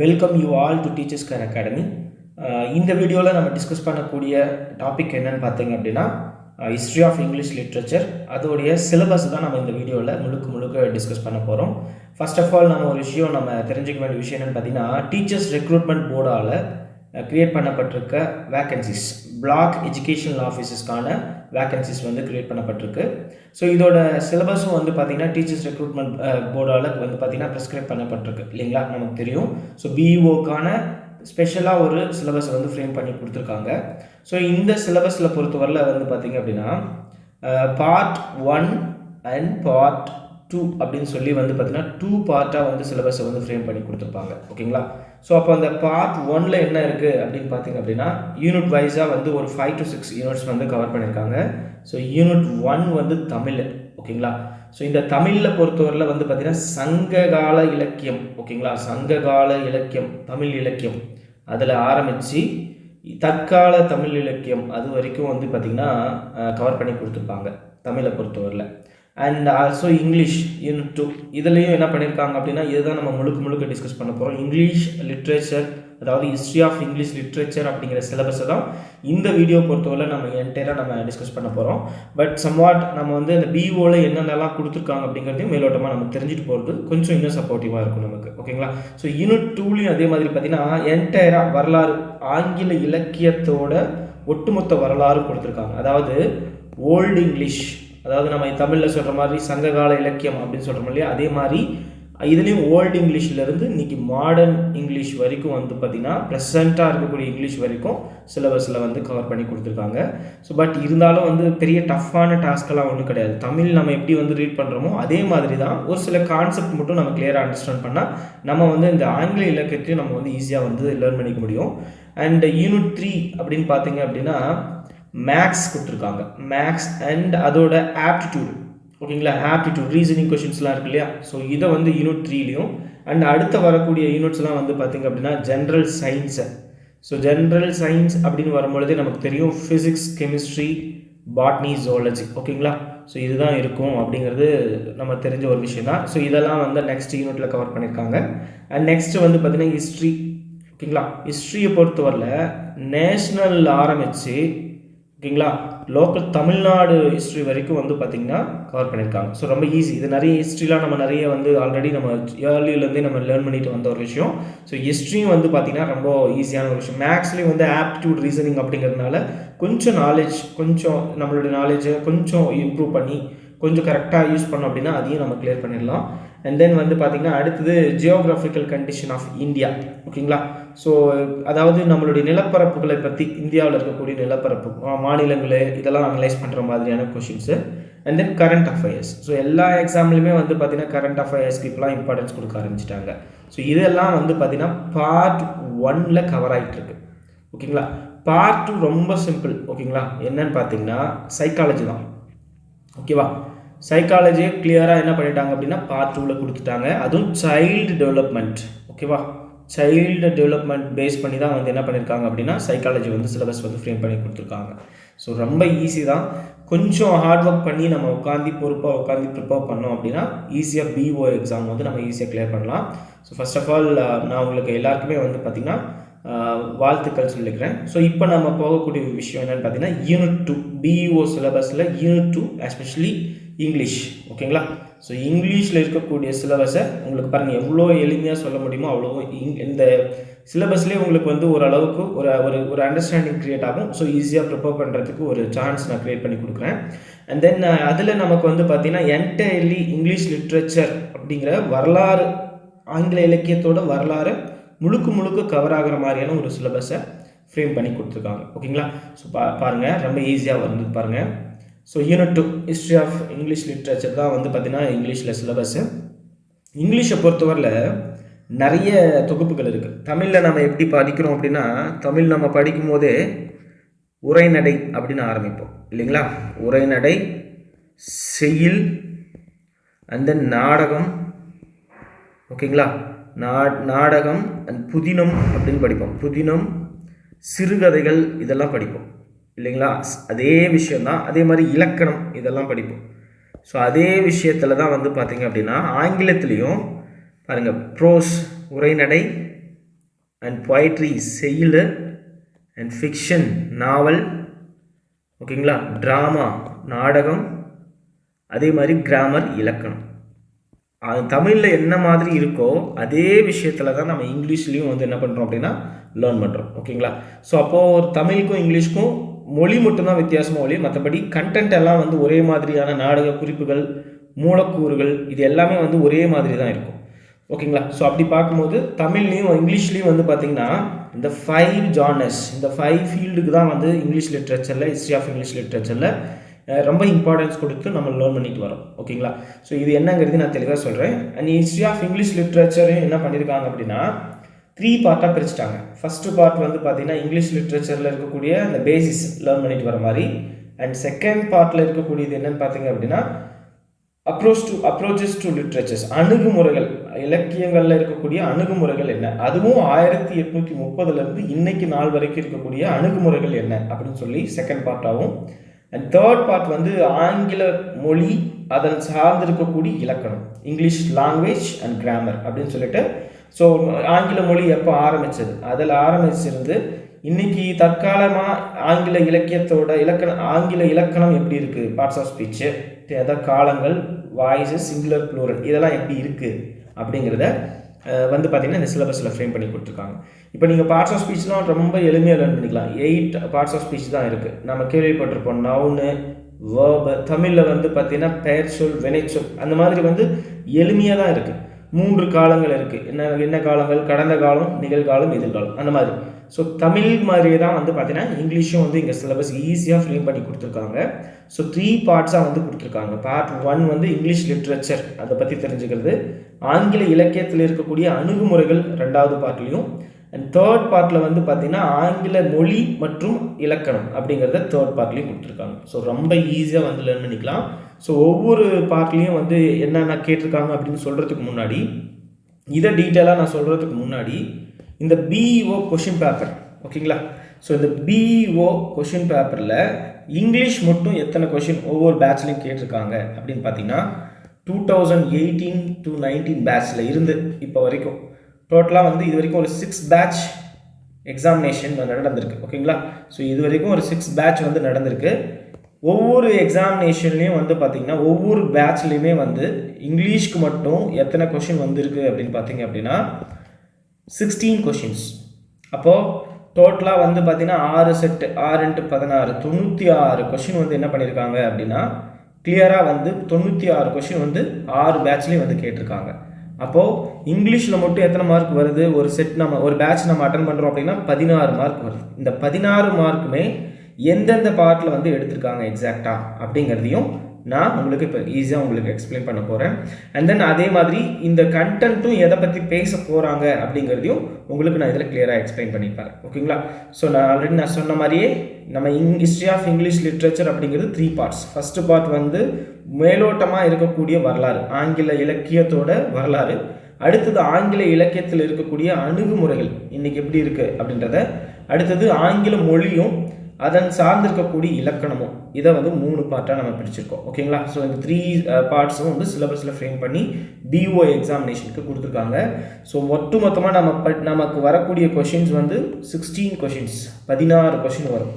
Welcome you all to teachers care academy. இந்த வீடியோவில் நம்ம டிஸ்கஸ் பண்ணக்கூடிய டாபிக் என்னன்னு பார்த்தீங்க அப்படின்னா ஹிஸ்ட்ரி ஆஃப் இங்கிலீஷ் லிட்ரேச்சர். அதோடைய சிலபஸ் தான் நம்ம இந்த வீடியோவில் முழுக்க டிஸ்கஸ் பண்ண போகிறோம். ஃபர்ஸ்ட் ஆஃப் ஆல் நம்ம ஒரு விஷயம் நம்ம தெரிஞ்சுக்க வேண்டிய விஷயம் என்னென்னு பார்த்தீங்கன்னா, டீச்சர்ஸ் ரெக்ரூட்மெண்ட் போர்டால் க்ரியேட் பண்ணப்பட்டிருக்க வேக்கன்சிஸ், பிளாக் எஜுகேஷனல் ஆஃபீஸஸ்க்கான வேக்கன்சிஸ் வந்து க்ரியேட் பண்ணப்பட்டிருக்கு. ஸோ இதோட சிலபஸும் வந்து பார்த்திங்கன்னா டீச்சர்ஸ் ரெக்ரூட்மெண்ட் போர்டால் வந்து பார்த்திங்கன்னா ப்ரிஸ்கிரைப் பண்ணப்பட்டிருக்கு இல்லைங்களா, நமக்கு தெரியும். ஸோ பிஇஓக்கான ஸ்பெஷலாக ஒரு சிலபஸ் வந்து ஃப்ரேம் பண்ணி கொடுத்துருக்காங்க. ஸோ இந்த சிலபஸில் பொறுத்தவரையில் வந்து பார்த்திங்க அப்படின்னா பார்ட் 1 அண்ட் பார்ட் 2 அப்படின்னு சொல்லி வந்து பார்த்திங்கன்னா 2 பார்ட்டாக வந்து சிலபஸை வந்து ஃப்ரேம் பண்ணி கொடுத்துருப்பாங்க. ஓகேங்களா. ஸோ அப்போ அந்த பார்ட் 1ல் என்ன இருக்குது அப்படின்னு பார்த்திங்க அப்படின்னா யூனிட் வைஸாக வந்து ஒரு 5 to 6 யூனிட்ஸ் வந்து கவர் பண்ணியிருக்காங்க. ஸோ யூனிட் 1 வந்து தமிழ். ஓகேங்களா. ஸோ இந்த தமிழில் பொறுத்தவரையில் வந்து பார்த்திங்கன்னா சங்ககால இலக்கியம். ஓகேங்களா. சங்ககால இலக்கியம், தமிழ் இலக்கியம், அதில் ஆரம்பித்து தற்கால தமிழ் இலக்கியம் அது வரைக்கும் வந்து பார்த்திங்கன்னா கவர் பண்ணி கொடுத்துருப்பாங்க தமிழை பொறுத்தவரையில். அண்ட் ஆல்சோ இங்கிலீஷ் யூனிட் 2 இதுலேயும் என்ன பண்ணியிருக்காங்க அப்படின்னா இதுதான் நம்ம முழுக்க டிஸ்கஸ் பண்ண போகிறோம். இங்கிலீஷ் லிட்ரேச்சர், அதாவது ஹிஸ்ட்ரி ஆஃப் இங்கிலீஷ் லிட்ரேச்சர் அப்படிங்கிற சிலபஸை தான் இந்த வீடியோ பொறுத்தவரை நம்ம என்டையராக நம்ம டிஸ்கஸ் பண்ண போகிறோம். பட் சம்வாட் நம்ம வந்து இந்த பிஓவில் என்னென்னலாம் கொடுத்துருக்காங்க அப்படிங்கிறதையும் மேலோட்டமாக நம்ம தெரிஞ்சுட்டு போகிறது கொஞ்சம் இன்னும் சப்போர்ட்டிவாக இருக்கும் நமக்கு. ஓகேங்களா. ஸோ யூனிட் 2லையும் அதே மாதிரி பார்த்திங்கன்னா என்டையராக வரலாறு, ஆங்கில இலக்கியத்தோட ஒட்டுமொத்த வரலாறு கொடுத்துருக்காங்க. அதாவது ஓல்டு இங்கிலீஷ், அதாவது நம்ம தமிழில் சொல்கிற மாதிரி சங்ககால இலக்கியம் அப்படின்னு சொல்கிறோம் இல்லையா, அதே மாதிரி இதுலேயும் ஓல்டு இங்கிலீஷ்லேருந்து இன்றைக்கி மாடர்ன் இங்கிலீஷ் வரைக்கும் வந்து பார்த்திங்கன்னா ப்ரெசண்ட்டாக இருக்கக்கூடிய இங்கிலீஷ் வரைக்கும் சிலபஸில் வந்து கவர் பண்ணி கொடுத்துருக்காங்க. ஸோ பட் இருந்தாலும் வந்து பெரிய டஃப்பான டாஸ்க்கெல்லாம் ஒன்றும் கிடையாது. தமிழ் நம்ம எப்படி வந்து ரீட் பண்ணுறோமோ அதே மாதிரி தான் ஒரு சில கான்செப்ட் மட்டும் நம்ம கிளியராக அண்டர்ஸ்டாண்ட் பண்ணால் நம்ம வந்து இந்த ஆங்கில இலக்கியத்தையும் நம்ம வந்து ஈஸியாக வந்து லேர்ன் பண்ணிக்க முடியும். அண்ட் யூனிட் 3 அப்படின்னு பார்த்தீங்க அப்படின்னா மேக்ஸ் கொடுத்துருக்காங்க. மேக்ஸ் அண்ட் அதோட ஆப்டிடியூட். ஓகேங்களா. ஆப்டிடியூட், ரீசனிங் கொஷின்ஸ்லாம் இருக்கு இல்லையா. ஸோ இதை வந்து யூனிட் 3லையும் அண்ட் அடுத்த வரக்கூடிய யூனிட்ஸ்லாம் வந்து பார்த்திங்க அப்படின்னா ஜென்ரல் சயின்ஸை. ஸோ ஜென்ரல் சயின்ஸ் அப்படின்னு வரும்பொழுதே நமக்கு தெரியும் ஃபிசிக்ஸ், கெமிஸ்ட்ரி, பாட்னி, ஜுவாலஜி. ஓகேங்களா. ஸோ இதுதான் இருக்கும் அப்படிங்கிறது நம்ம தெரிஞ்ச ஒரு விஷயம் தான். ஸோ இதெல்லாம் வந்து நெக்ஸ்ட் யூனிட்டில் கவர் பண்ணியிருக்காங்க. அண்ட் நெக்ஸ்ட்டு வந்து பார்த்திங்கன்னா ஹிஸ்ட்ரி. ஓகேங்களா. ஹிஸ்ட்ரியை பொறுத்தவரையில் நேஷ்னல் ஆரம்பித்து ஓகேங்களா லோக்கல் தமிழ்நாடு ஹிஸ்ட்ரி வரைக்கும் வந்து பார்த்திங்கன்னா கவர் பண்ணியிருக்காங்க. ஸோ ரொம்ப ஈஸி. இது நிறைய ஹிஸ்ட்ரிலாம் நம்ம நிறைய வந்து ஆல்ரெடி நம்ம ஏர்லியிலேருந்தே நம்ம லேர்ன் பண்ணிட்டு வந்த ஒரு விஷயம். ஸோ ஹிஸ்ட்ரியும் வந்து பார்த்திங்கன்னா ரொம்ப ஈஸியான ஒரு விஷயம். மேக்ஸ்லேயும் வந்து ஆப்டிடியூட், ரீசனிங் அப்படிங்கிறதுனால கொஞ்சம் நாலேஜ், கொஞ்சம் நம்மளுடைய நாலேஜை கொஞ்சம் இம்ப்ரூவ் பண்ணி கொஞ்சம் கரெக்டாக யூஸ் பண்ணோம் அப்படின்னா அதையும் நம்ம கிளியர் பண்ணிடலாம். அண்ட் தென் வந்து பார்த்திங்கன்னா அடுத்தது ஜியோகிராஃபிக்கல் கண்டிஷன் ஆஃப் இந்தியா. ஓகேங்களா. ஸோ அதாவது நம்மளுடைய நிலப்பரப்புகளை பற்றி, இந்தியாவில் இருக்கக்கூடிய நிலப்பரப்பு, மாநிலங்களே, இதெல்லாம் அனலைஸ் பண்ணுற மாதிரியான questions. And then current affairs. So எல்லா எக்ஸாம்லையுமே வந்து பார்த்திங்கன்னா கரண்ட் அஃபேர்ஸ்க்கு இப்போலாம் இம்பார்ட்டன்ஸ் கொடுக்க ஆரம்பிச்சிட்டாங்க. ஸோ இதெல்லாம் வந்து பார்த்திங்கன்னா பார்ட் 1ல் கவர் ஆகிட்டுருக்கு. ஓகேங்களா. பார்ட் 2 ரொம்ப சிம்பிள். ஓகேங்களா. என்னன்னு பார்த்தீங்கன்னா சைக்காலஜி தான். ஓகேவா. சைக்காலஜியை கிளியராக என்ன பண்ணிட்டாங்க அப்படின்னா பார்ட் 2ல் கொடுத்துட்டாங்க. அதுவும் சைல்டு டெவலப்மெண்ட். ஓகேவா. சைல்டு டெவலப்மெண்ட் பேஸ் பண்ணி தான் வந்து என்ன பண்ணியிருக்காங்க அப்படின்னா சைக்காலஜி வந்து சிலபஸ் வந்து ஃப்ரேம் பண்ணி கொடுத்துருக்காங்க. ஸோ ரொம்ப ஈஸி தான். கொஞ்சம் ஹார்ட் ஒர்க் பண்ணி நம்ம பொறுப்பாக உட்காந்து ப்ரிப்பேர் பண்ணோம் அப்படின்னா ஈஸியாக பிஓ எக்ஸாம் வந்து நம்ம ஈஸியாக கிளியர் பண்ணலாம். ஸோ ஃபர்ஸ்ட் ஆஃப் ஆல் நான் உங்களுக்கு எல்லாருக்குமே வந்து பார்த்திங்கன்னா வாழ்த்துக்கள் சொல்லிக்கிறேன். ஸோ இப்போ நம்ம போகக்கூடிய விஷயம் என்னென்னு பார்த்தீங்கன்னா யூனிட் 2 பிஇஓ சிலபஸில் யூனிட் 2 எஸ்பெஷலி இங்கிலீஷ். ஓகேங்களா. ஸோ இங்கிலீஷில் இருக்கக்கூடிய சிலபஸை உங்களுக்கு பாருங்கள் எவ்வளோ எளிமையாக சொல்ல முடியுமோ அவ்வளோ இந்த சிலபஸ்லேயே உங்களுக்கு வந்து ஓரளவுக்கு ஒரு அண்டர்ஸ்டாண்டிங் க்ரியேட் ஆகும். ஸோ ஈஸியாக ப்ரிப்பேர் பண்ணுறதுக்கு ஒரு சான்ஸ் நான் க்ரியேட் பண்ணி கொடுக்குறேன். அண்ட் தென் அதில் நமக்கு வந்து பார்த்திங்கன்னா என்டையர்லி இங்கிலீஷ் லிட்ரேச்சர் அப்படிங்கிற வரலாறு, ஆங்கில இலக்கியத்தோட வரலாறு முழுக்க கவர் ஆகிற மாதிரியான ஒரு சிலபஸை ஃப்ரேம் பண்ணி கொடுத்துருக்காங்க. ஓகேங்களா. ஸோ பாருங்கள் ரொம்ப ஈஸியாக வந்து பாருங்கள். So unit 2 history of English literature தான் வந்து பார்த்திங்கன்னா இங்கிலீஷில் சிலபஸ்ஸு. இங்கிலீஷை பொறுத்தவரையில் நிறைய தொகுப்புகள் இருக்குது. தமிழில் நம்ம எப்படி படிக்கிறோம் அப்படின்னா தமிழ் நம்ம படிக்கும் போதே உரைநடை அப்படின்னு ஆரம்பிப்போம் இல்லைங்களா. உரைநடை, செய்யுள், அண்ட் தென் நாடகம். ஓகேங்களா. நாடகம் அண்ட் புதினம் அப்படின்னு படிப்போம். புதினம், சிறுகதைகள் இதெல்லாம் படிப்போம் இல்லைங்களா. அதே விஷயந்தான். அதே மாதிரி இலக்கணம் இதெல்லாம் படிப்போம். ஸோ அதே விஷயத்தில் தான் வந்து பார்த்திங்க அப்படின்னா ஆங்கிலத்துலேயும் பாருங்கள் ப்ரோஸ், உரைநடை, அண்ட் பொயட்ரி செய்யுள் அண்ட் ஃபிக்ஷன் நாவல், ஓகேங்களா, ட்ராமா நாடகம், அதே மாதிரி கிராமர் இலக்கணம். அது தமிழில் என்ன மாதிரி இருக்கோ அதே விஷயத்தில் தான் நம்ம இங்கிலீஷ்லேயும் வந்து என்ன பண்ணுறோம் அப்படின்னா லேர்ன் பண்ணுறோம், ஓகேங்களா. ஸோ அப்போது ஒரு தமிழுக்கும் இங்கிலீஷ்க்கும் மொழி மட்டும்தான் வித்தியாசமாக ஒழி, மற்றபடி கண்டென்ட் எல்லாம் வந்து ஒரே மாதிரியான நாடக குறிப்புகள், மூலக்கூறுகள், இது எல்லாமே வந்து ஒரே மாதிரி தான் இருக்கும், ஓகேங்களா. ஸோ அப்படி பார்க்கும்போது தமிழ்லேயும் இங்கிலீஷ்லேயும் வந்து பார்த்திங்கன்னா இந்த 5 ஜானர்ஸ், இந்த 5 ஃபீல்டுக்கு தான் வந்து இங்கிலீஷ் லிட்ரேச்சரில், ஹிஸ்ட்ரி ஆஃப் இங்கிலீஷ் லிட்ரேச்சரில் ரொம்ப இம்பார்ட்டன்ஸ் கொடுத்து நம்ம லேர்ன் பண்ணிட்டு வரோம், ஓகேங்களா. ஸோ இது என்னங்கிறது நான் தெளிவாக சொல்கிறேன். அண்ட் ஹிஸ்ட்ரி ஆஃப் இங்கிலீஷ் லிட்ரேச்சரையும் என்ன பண்ணியிருக்காங்க அப்படின்னா 3 பார்ட்டாக பிரிச்சுட்டாங்க. ஃபஸ்ட்டு பார்ட் வந்து பார்த்திங்கன்னா இங்கிலீஷ் லிட்ரேச்சரில் இருக்கக்கூடிய அந்த பேசிஸ் லேர்ன் பண்ணிட்டு வர மாதிரி. அண்ட் செகண்ட் பார்ட்டில் இருக்கக்கூடியது என்னென்னு பார்த்தீங்க அப்படின்னா அப்ரோச்சஸ் டு லிட்ரேச்சர்ஸ், அணுகுமுறைகள், இலக்கியங்களில் இருக்கக்கூடிய அணுகுமுறைகள் என்ன, அதுவும் 1830 இன்னைக்கு நாள் வரைக்கும் இருக்கக்கூடிய அணுகுமுறைகள் என்ன அப்படின்னு சொல்லி செகண்ட் பார்ட்டாகவும். அண்ட் தேர்ட் பார்ட் வந்து ஆங்கில மொழி, அதன் சார்ந்திருக்கக்கூடிய இலக்கணம், இங்கிலீஷ் லாங்குவேஜ் அண்ட் கிராமர் அப்படின்னு சொல்லிட்டு. ஸோ ஆங்கில மொழி எப்போ ஆரம்பித்தது, அதில் ஆரம்பிச்சிருந்து இன்னைக்கு தற்காலமாக ஆங்கில இலக்கியத்தோட ஆங்கில இலக்கணம் எப்படி இருக்குது, பார்ட்ஸ் ஆஃப் ஸ்பீச்சு, காலங்கள், வாய்ஸஸ், சிங்குலர் ப்ளூரல், இதெல்லாம் எப்படி இருக்குது அப்படிங்கிறத வந்து பார்த்திங்கன்னா இந்த சிலபஸில் ஃப்ரேம் பண்ணி கொடுத்துருக்காங்க. இப்போ நீங்கள் பார்ட்ஸ் ஆஃப் ஸ்பீச்லாம் ரொம்ப எளிமையாக லேர்ன் பண்ணிக்கலாம். 8 பார்ட்ஸ் ஆஃப் ஸ்பீச் தான் இருக்குது. நம்ம கேள்விப்பட்டிருப்போம் நவுனு, வேர்பு, தமிழில் வந்து பார்த்திங்கன்னா பெயர் சொல், வினைச்சொல், அந்த மாதிரி வந்து எளிமையாக தான் இருக்குது. 3 காலங்கள் இருக்குது. என்ன காலங்கள், கடந்த காலம், நிகழ்காலம், எதிர்காலம், அந்த மாதிரி. ஸோ தமிழ் மாதிரியே தான் வந்து பார்த்தீங்கன்னா இங்கிலீஷும் வந்து இங்கே சிலபஸ் ஈஸியாக ஃப்ரேம் பண்ணி கொடுத்துருக்காங்க. ஸோ 3 பார்ட்ஸாக வந்து கொடுத்துருக்காங்க. பார்ட் 1 வந்து இங்கிலீஷ் லிட்ரேச்சர், அதை பற்றி தெரிஞ்சுக்கிறது. ஆங்கில இலக்கியத்தில் இருக்கக்கூடிய அணுகுமுறைகள் 2வது பார்ட்லேயும். அண்ட் தேர்ட் பார்ட்டில் வந்து பார்த்திங்கன்னா ஆங்கில மொழி மற்றும் இலக்கணம் அப்படிங்கிறத தேர்ட் பார்ட்லேயும் கொடுத்துருக்காங்க. ஸோ ரொம்ப ஈஸியாக வந்து லேர்ன் பண்ணிக்கலாம். ஸோ ஒவ்வொரு பார்ட்லேயும் வந்து என்னென்ன கேட்டிருக்காங்க அப்படின்னு சொல்கிறதுக்கு முன்னாடி, இதை டீட்டெயிலாக நான் சொல்கிறதுக்கு முன்னாடி இந்த பிஇஓ கொஷின் பேப்பர், ஓகேங்களா. ஸோ இந்த பிஇஓ கொஷின் பேப்பரில் இங்கிலீஷ் மட்டும் எத்தனை கொஷின் ஒவ்வொரு பேட்ச்லையும் கேட்டிருக்காங்க அப்படின்னு பார்த்தீங்கன்னா 2018 to 19 பேட்சில் இருந்து இப்போ வரைக்கும் டோட்டலாக வந்து இது வரைக்கும் ஒரு 6 பேட்ச் எக்ஸாமினேஷன் நடந்திருக்கு, ஓகேங்களா. ஸோ இது வரைக்கும் ஒரு 6 பேட்ச் வந்து நடந்திருக்கு. ஒவ்வொரு எக்ஸாமினேஷன்லேயும் வந்து பார்த்திங்கன்னா ஒவ்வொரு பேட்ச்லேயுமே வந்து இங்கிலீஷ்க்கு மட்டும் எத்தனை கொஷின் வந்திருக்கு அப்படின்னு பார்த்தீங்க அப்படின்னா 16 கொஷின்ஸ். அப்போது டோட்டலாக வந்து பார்த்திங்கன்னா 6 செட்டு, 6 × 16, 96 கொஷின் வந்து என்ன பண்ணியிருக்காங்க அப்படின்னா கிளியராக வந்து 96 கொஷின் வந்து 6 பேட்ச்லேயும் வந்து கேட்டிருக்காங்க. அப்போது இங்கிலீஷில் மட்டும் எத்தனை மார்க் வருது, ஒரு செட் ஒரு பேட்ச் நம்ம அட்டன் பண்ணுறோம் அப்படின்னா 16 மார்க் வருது. இந்த 16 மார்க்குமே எந்தெந்த பார்ட்டில் வந்து எடுத்திருக்காங்க எக்ஸாக்டாக அப்படிங்கிறதையும் நான் உங்களுக்கு இப்போ ஈஸியாக உங்களுக்கு எக்ஸ்பிளைன் பண்ண போகிறேன். அண்ட் தென் அதே மாதிரி இந்த கண்டென்ட்டும் எதை பற்றி பேச போகிறாங்க அப்படிங்கிறதையும் உங்களுக்கு நான் இதில் கிளியராக எக்ஸ்பிளைன் பண்ணியிருப்பேன், ஓகேங்களா. ஸோ நான் ஆல்ரெடி நான் சொன்ன மாதிரியே நம்ம ஹிஸ்ட்ரி ஆஃப் இங்கிலீஷ் லிட்ரேச்சர் அப்படிங்கிறது 3 பார்ட்ஸ். ஃபஸ்ட்டு பார்ட் வந்து மேலோட்டமாக இருக்கக்கூடிய வரலாறு, ஆங்கில இலக்கியத்தோட வரலாறு. அடுத்தது ஆங்கில இலக்கியத்தில் இருக்கக்கூடிய அணுகுமுறைகள் இன்றைக்கி எப்படி இருக்குது அப்படின்றத. அடுத்தது ஆங்கில மொழியும் அதன் சார்ந்திருக்கக்கூடிய இலக்கணமும், இதை வந்து 3 பார்ட்டாக நம்ம பிடிச்சிருக்கோம், ஓகேங்களா. ஸோ இந்த 3 பார்ட்ஸும் வந்து சிலபஸில் ஃப்ரேம் பண்ணி பிஓ எக்ஸாமினேஷனுக்கு கொடுத்துருக்காங்க. ஸோ மொத்தமாக நமக்கு வரக்கூடிய கொஷின்ஸ் வந்து 16 கொஷின்ஸ், 16 கொஷின் வரும்.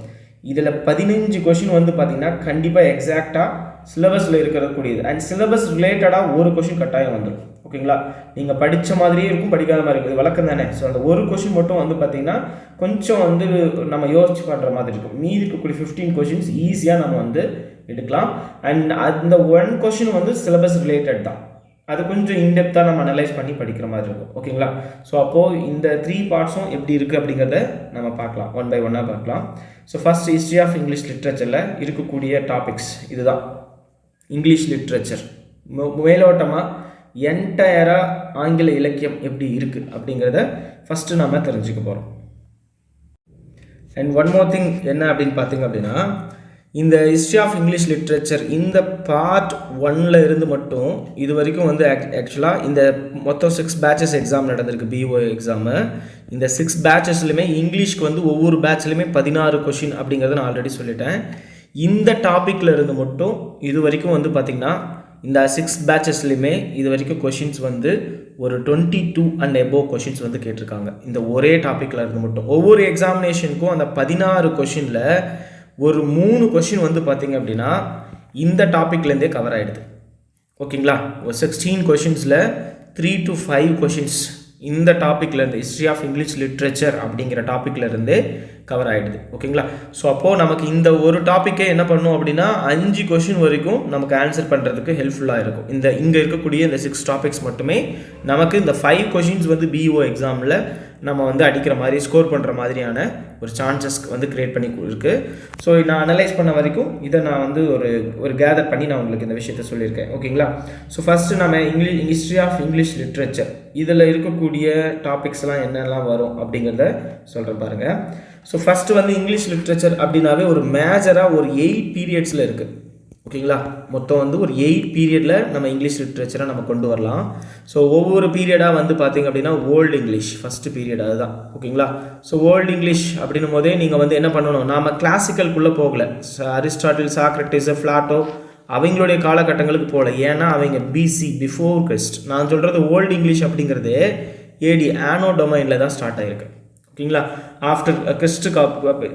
இதில் 15 கொஷின் வந்து பார்த்திங்கன்னா கண்டிப்பாக எக்ஸாக்டாக சிலபஸில் இருக்கக்கூடியது. அண்ட் சிலபஸ் ரிலேட்டடாக ஒரு கொஷின் கட்டாயம் வந்துடும், ஓகேங்களா. நீங்கள் படித்த மாதிரியே இருக்கும், படிக்காத மாதிரி இருக்கும், இது வழக்கம் தானே. ஸோ அந்த ஒரு கொஷின் மட்டும் வந்து பார்த்திங்கன்னா கொஞ்சம் வந்து நம்ம யோசிச்சு பண்ணுற மாதிரி இருக்கும். மீதி இருக்கக்கூடிய 15 கொஷின்ஸ் ஈஸியாக நம்ம வந்து எடுக்கலாம். அண்ட் அந்த 1 கொஷின் வந்து சிலபஸ் ரிலேட்டட் தான், அது கொஞ்சம் இன்டெப்த்தாக நம்ம அனலைஸ் பண்ணி படிக்கிற மாதிரி இருக்கும், ஓகேங்களா. ஸோ அப்போது இந்த 3 பார்ட்ஸும் எப்படி இருக்குது அப்படிங்கிறத நம்ம பார்க்கலாம், 1 by 1 பார்க்கலாம். So first history of English லிட்ரேச்சரில் இருக்கக்கூடிய டாபிக்ஸ் இதுதான். இங்கிலீஷ் லிட்ரேச்சர் மேலோட்டமாக என்டையராக ஆங்கில இலக்கியம் எப்படி இருக்குது அப்படிங்கிறத ஃபஸ்ட்டு நம்ம தெரிஞ்சுக்க போகிறோம். அண்ட் ஒன் மோர் திங் என்ன அப்படின்னு பார்த்தீங்க அப்படின்னா, இந்த ஹிஸ்ட்ரி ஆஃப் இங்கிலீஷ் லிட்ரேச்சர் இந்த பார்ட் 1ல் இருந்து மட்டும் இது வரைக்கும் வந்து ஆக்சுவலாக இந்த மொத்தம் 6 பேட்சஸ் எக்ஸாம் நடந்திருக்கு, பிஓ எக்ஸாமு. இந்த 6 பேட்சஸ்லையுமே இங்கிலீஷ்க்கு வந்து ஒவ்வொரு பேட்ச்லையுமே 16 கொஷின் அப்படிங்கிறத நான் ஆல்ரெடி சொல்லிட்டேன். இந்த டாப்பிக்கில் இருந்து மட்டும் இது வரைக்கும் வந்து பார்த்திங்கன்னா இந்த 6 பேட்சஸ்லையுமே இது வரைக்கும் கொஷின்ஸ் வந்து ஒரு 22 அண்ட் எபோவ் கொஷின்ஸ் வந்து கேட்டிருக்காங்க இந்த ஒரே டாப்பிக்கில் இருந்து மட்டும். ஒவ்வொரு எக்ஸாமினேஷனுக்கும் அந்த 16 கொஷினில் ஒரு 3 கொஷின் வந்து பார்த்திங்க அப்படின்னா இந்த டாப்பிக்லேருந்தே கவர் ஆகிடுது. ஓகேங்களா, ஒரு 16 கொஷின்ஸில் 3 to 5 கொஷின்ஸ் இந்த டாப்பிக்லேருந்து ஹிஸ்ட்ரி ஆஃப் இங்கிலீஷ் லிட்ரேச்சர் அப்படிங்கிற டாப்பிக்லேருந்தே கவர் ஆகிடுது. ஓகேங்களா, ஸோ அப்போது நமக்கு இந்த ஒரு டாப்பிக்கே என்ன பண்ணும் அப்படின்னா 5 கொஷின் வரைக்கும் நமக்கு ஆன்சர் பண்ணுறதுக்கு ஹெல்ப்ஃபுல்லாக இருக்கும். இங்கே இருக்கக்கூடிய இந்த 6 டாபிக்ஸ் மட்டுமே நமக்கு இந்த 5 கொஷின்ஸ் வந்து பிஓ எக்ஸாமில் நம்ம வந்து அடிக்கிற மாதிரி ஸ்கோர் பண்ணுற மாதிரியான ஒரு சான்சஸ் வந்து க்ரியேட் பண்ணி இருக்குது. ஸோ நான் அனலைஸ் பண்ண வரைக்கும் இதை நான் வந்து ஒரு கேதர் பண்ணி நான் உங்களுக்கு இந்த விஷயத்த சொல்லியிருக்கேன். ஓகேங்களா, ஸோ ஃபஸ்ட்டு நம்ம ஹிஸ்ட்ரி ஆஃப் இங்கிலீஷ் லிட்ரேச்சர் இதில் இருக்கக்கூடிய டாபிக்ஸ்லாம் என்னெல்லாம் வரும் அப்படிங்கிறத சொல்கிறேன் பாருங்கள். ஸோ ஃபஸ்ட்டு வந்து இங்கிலீஷ் லிட்ரேச்சர் அப்படின்னாவே ஒரு மேஜராக ஒரு 8 பீரியட்ஸில் இருக்குது. ஓகேங்களா, மொத்தம் வந்து ஒரு 8 பீரியடில் நம்ம இங்கிலீஷ் லிட்ரேச்சரை நம்ம கொண்டு வரலாம். ஸோ ஒவ்வொரு பீரியடாக வந்து பார்த்திங்க அப்படின்னா ஓல்டு இங்கிலீஷ் ஃபஸ்ட்டு பீரியட் அதுதான். ஓகேங்களா, ஸோ ஓல்டு இங்கிலீஷ் அப்படின்னும் போதே நீங்கள் வந்து என்ன பண்ணணும், நாம் கிளாசிக்கல்குள்ளே போகலை, அரிஸ்டாட்டில், சாக்ரட்டிஸ், பிளாட்டோ அவங்களுடைய காலகட்டங்களுக்கு போகல. ஏன்னா அவங்க பிசி, பிஃபோர் கிறிஸ்ட். நான் சொல்கிறது ஓல்டு இங்கிலீஷ் அப்படிங்கிறது ஏடி ஆனோ டொமைனில் தான் ஸ்டார்ட் ஆகிருக்கு. ஓகேங்களா, ஆஃப்டர் கிறிஸ்டுக்கு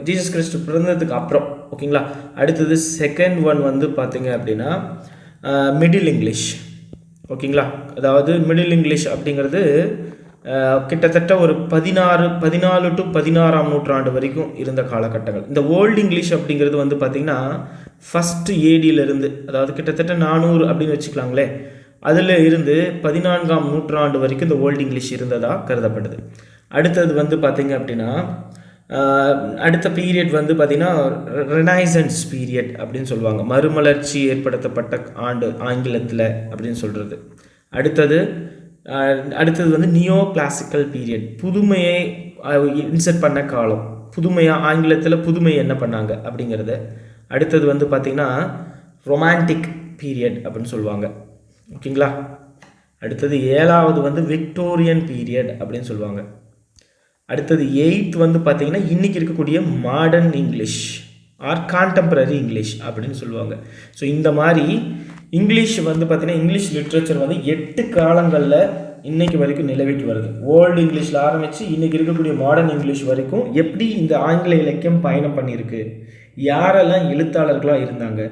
ஜீசஸ் கிறிஸ்து பிறந்ததுக்கு அப்புறம். ஓகேங்களா, அடுத்தது செகண்ட் ஒன் வந்து பார்த்திங்க அப்படின்னா மிடில் இங்கிலீஷ். ஓகேங்களா, அதாவது மிடில் இங்கிலீஷ் அப்படிங்கிறது கிட்டத்தட்ட ஒரு 14 to 16ஆம் நூற்றாண்டு வரைக்கும் இருந்த காலகட்டங்கள். இந்த ஓல்டு இங்கிலீஷ் அப்படிங்கிறது வந்து பார்த்திங்கன்னா ஃபஸ்ட்டு ஏடியிலிருந்து, அதாவது கிட்டத்தட்ட 400 அப்படின்னு வச்சுக்கலாங்களே, அதில் இருந்து 14ஆம் நூற்றாண்டு வரைக்கும் இந்த ஓல்டு இங்கிலீஷ் இருந்ததாக கருதப்படுது. அடுத்தது வந்து பார்த்திங்க அப்படின்னா அடுத்த பீரியட் வந்து பார்த்திங்கன்னா ரெனைசன்ஸ் பீரியட் அப்படின்னு சொல்லுவாங்க, மறுமலர்ச்சி ஏற்படுத்தப்பட்ட ஆண்டு ஆங்கிலத்தில் அப்படின்னு சொல்கிறது. அடுத்தது வந்து நியோ கிளாசிக்கல் பீரியட், புதுமையை இன்செர்ட் பண்ண காலம், புதுமையாக ஆங்கிலத்தில் புதுமை என்ன பண்ணாங்க அப்படிங்கிறது. அடுத்தது வந்து பார்த்திங்கன்னா ரொமான்டிக் பீரியட் அப்படின்னு சொல்லுவாங்க. ஓகேங்களா, அடுத்தது 7வது வந்து விக்டோரியன் பீரியட் அப்படின்னு சொல்லுவாங்க. அடுத்தது 8th வந்து பார்த்திங்கன்னா இன்றைக்கி இருக்கக்கூடிய modern English or contemporary English அப்படின்னு சொல்லுவாங்க. ஸோ இந்த மாதிரி இங்கிலீஷ் வந்து பார்த்திங்கன்னா இங்கிலீஷ் லிட்ரேச்சர் வந்து 8 காலங்களில் இன்றைக்கி வரைக்கும் நிலவிட்டு வருது. ஓல்டு இங்கிலீஷில் ஆரம்பித்து இன்றைக்கி இருக்கக்கூடிய மாடர்ன் இங்கிலீஷ் வரைக்கும் எப்படி இந்த ஆங்கில இலக்கியம் பயணம் பண்ணியிருக்கு, யாரெல்லாம் எழுத்தாளர்களாக இருந்தாங்க,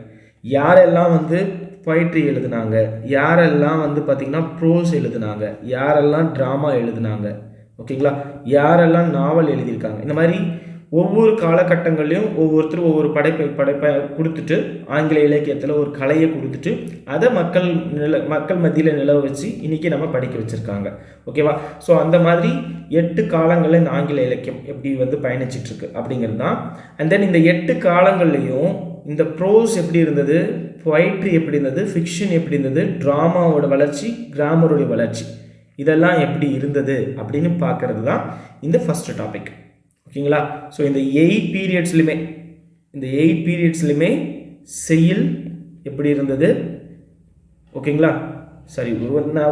யாரெல்லாம் வந்து பொயட்ரி எழுதுனாங்க, யாரெல்லாம் வந்து பார்த்திங்கன்னா ப்ரோஸ் எழுதுனாங்க, யாரெல்லாம் ட்ராமா எழுதுனாங்க, ஓகேங்களா, யாரெல்லாம் நாவல் எழுதியிருக்காங்க. இந்த மாதிரி ஒவ்வொரு காலகட்டங்கள்லையும் ஒவ்வொருத்தரும் ஒவ்வொரு படைப்பை கொடுத்துட்டு ஆங்கில இலக்கியத்தில் ஒரு கலையை கொடுத்துட்டு அதை மக்கள் மத்தியில் நிலவ வச்சு இன்றைக்கி நம்ம படிக்க வச்சுருக்காங்க. ஓகேவா, ஸோ அந்த மாதிரி 8 காலங்களில் இந்த ஆங்கில இலக்கியம் எப்படி வந்து பயணிச்சிட்ருக்கு அப்படிங்கிறது தான். அண்ட் தென் இந்த 8 காலங்கள்லேயும் இந்த ப்ரோஸ் எப்படி இருந்தது, பொயட்ரி எப்படி இருந்தது, ஃபிக்ஷன் எப்படி இருந்தது, ட்ராமாவோட வளர்ச்சி, கிராமருடைய வளர்ச்சி, இதெல்லாம் எப்படி இருந்தது அப்படின்னு பார்க்கறது தான் இந்த ஃபஸ்ட்டு டாபிக். ஓகேங்களா, ஸோ இந்த 8 பீரியட்ஸ்லையுமே செய்யுள் எப்படி இருந்தது, ஓகேங்களா, சரி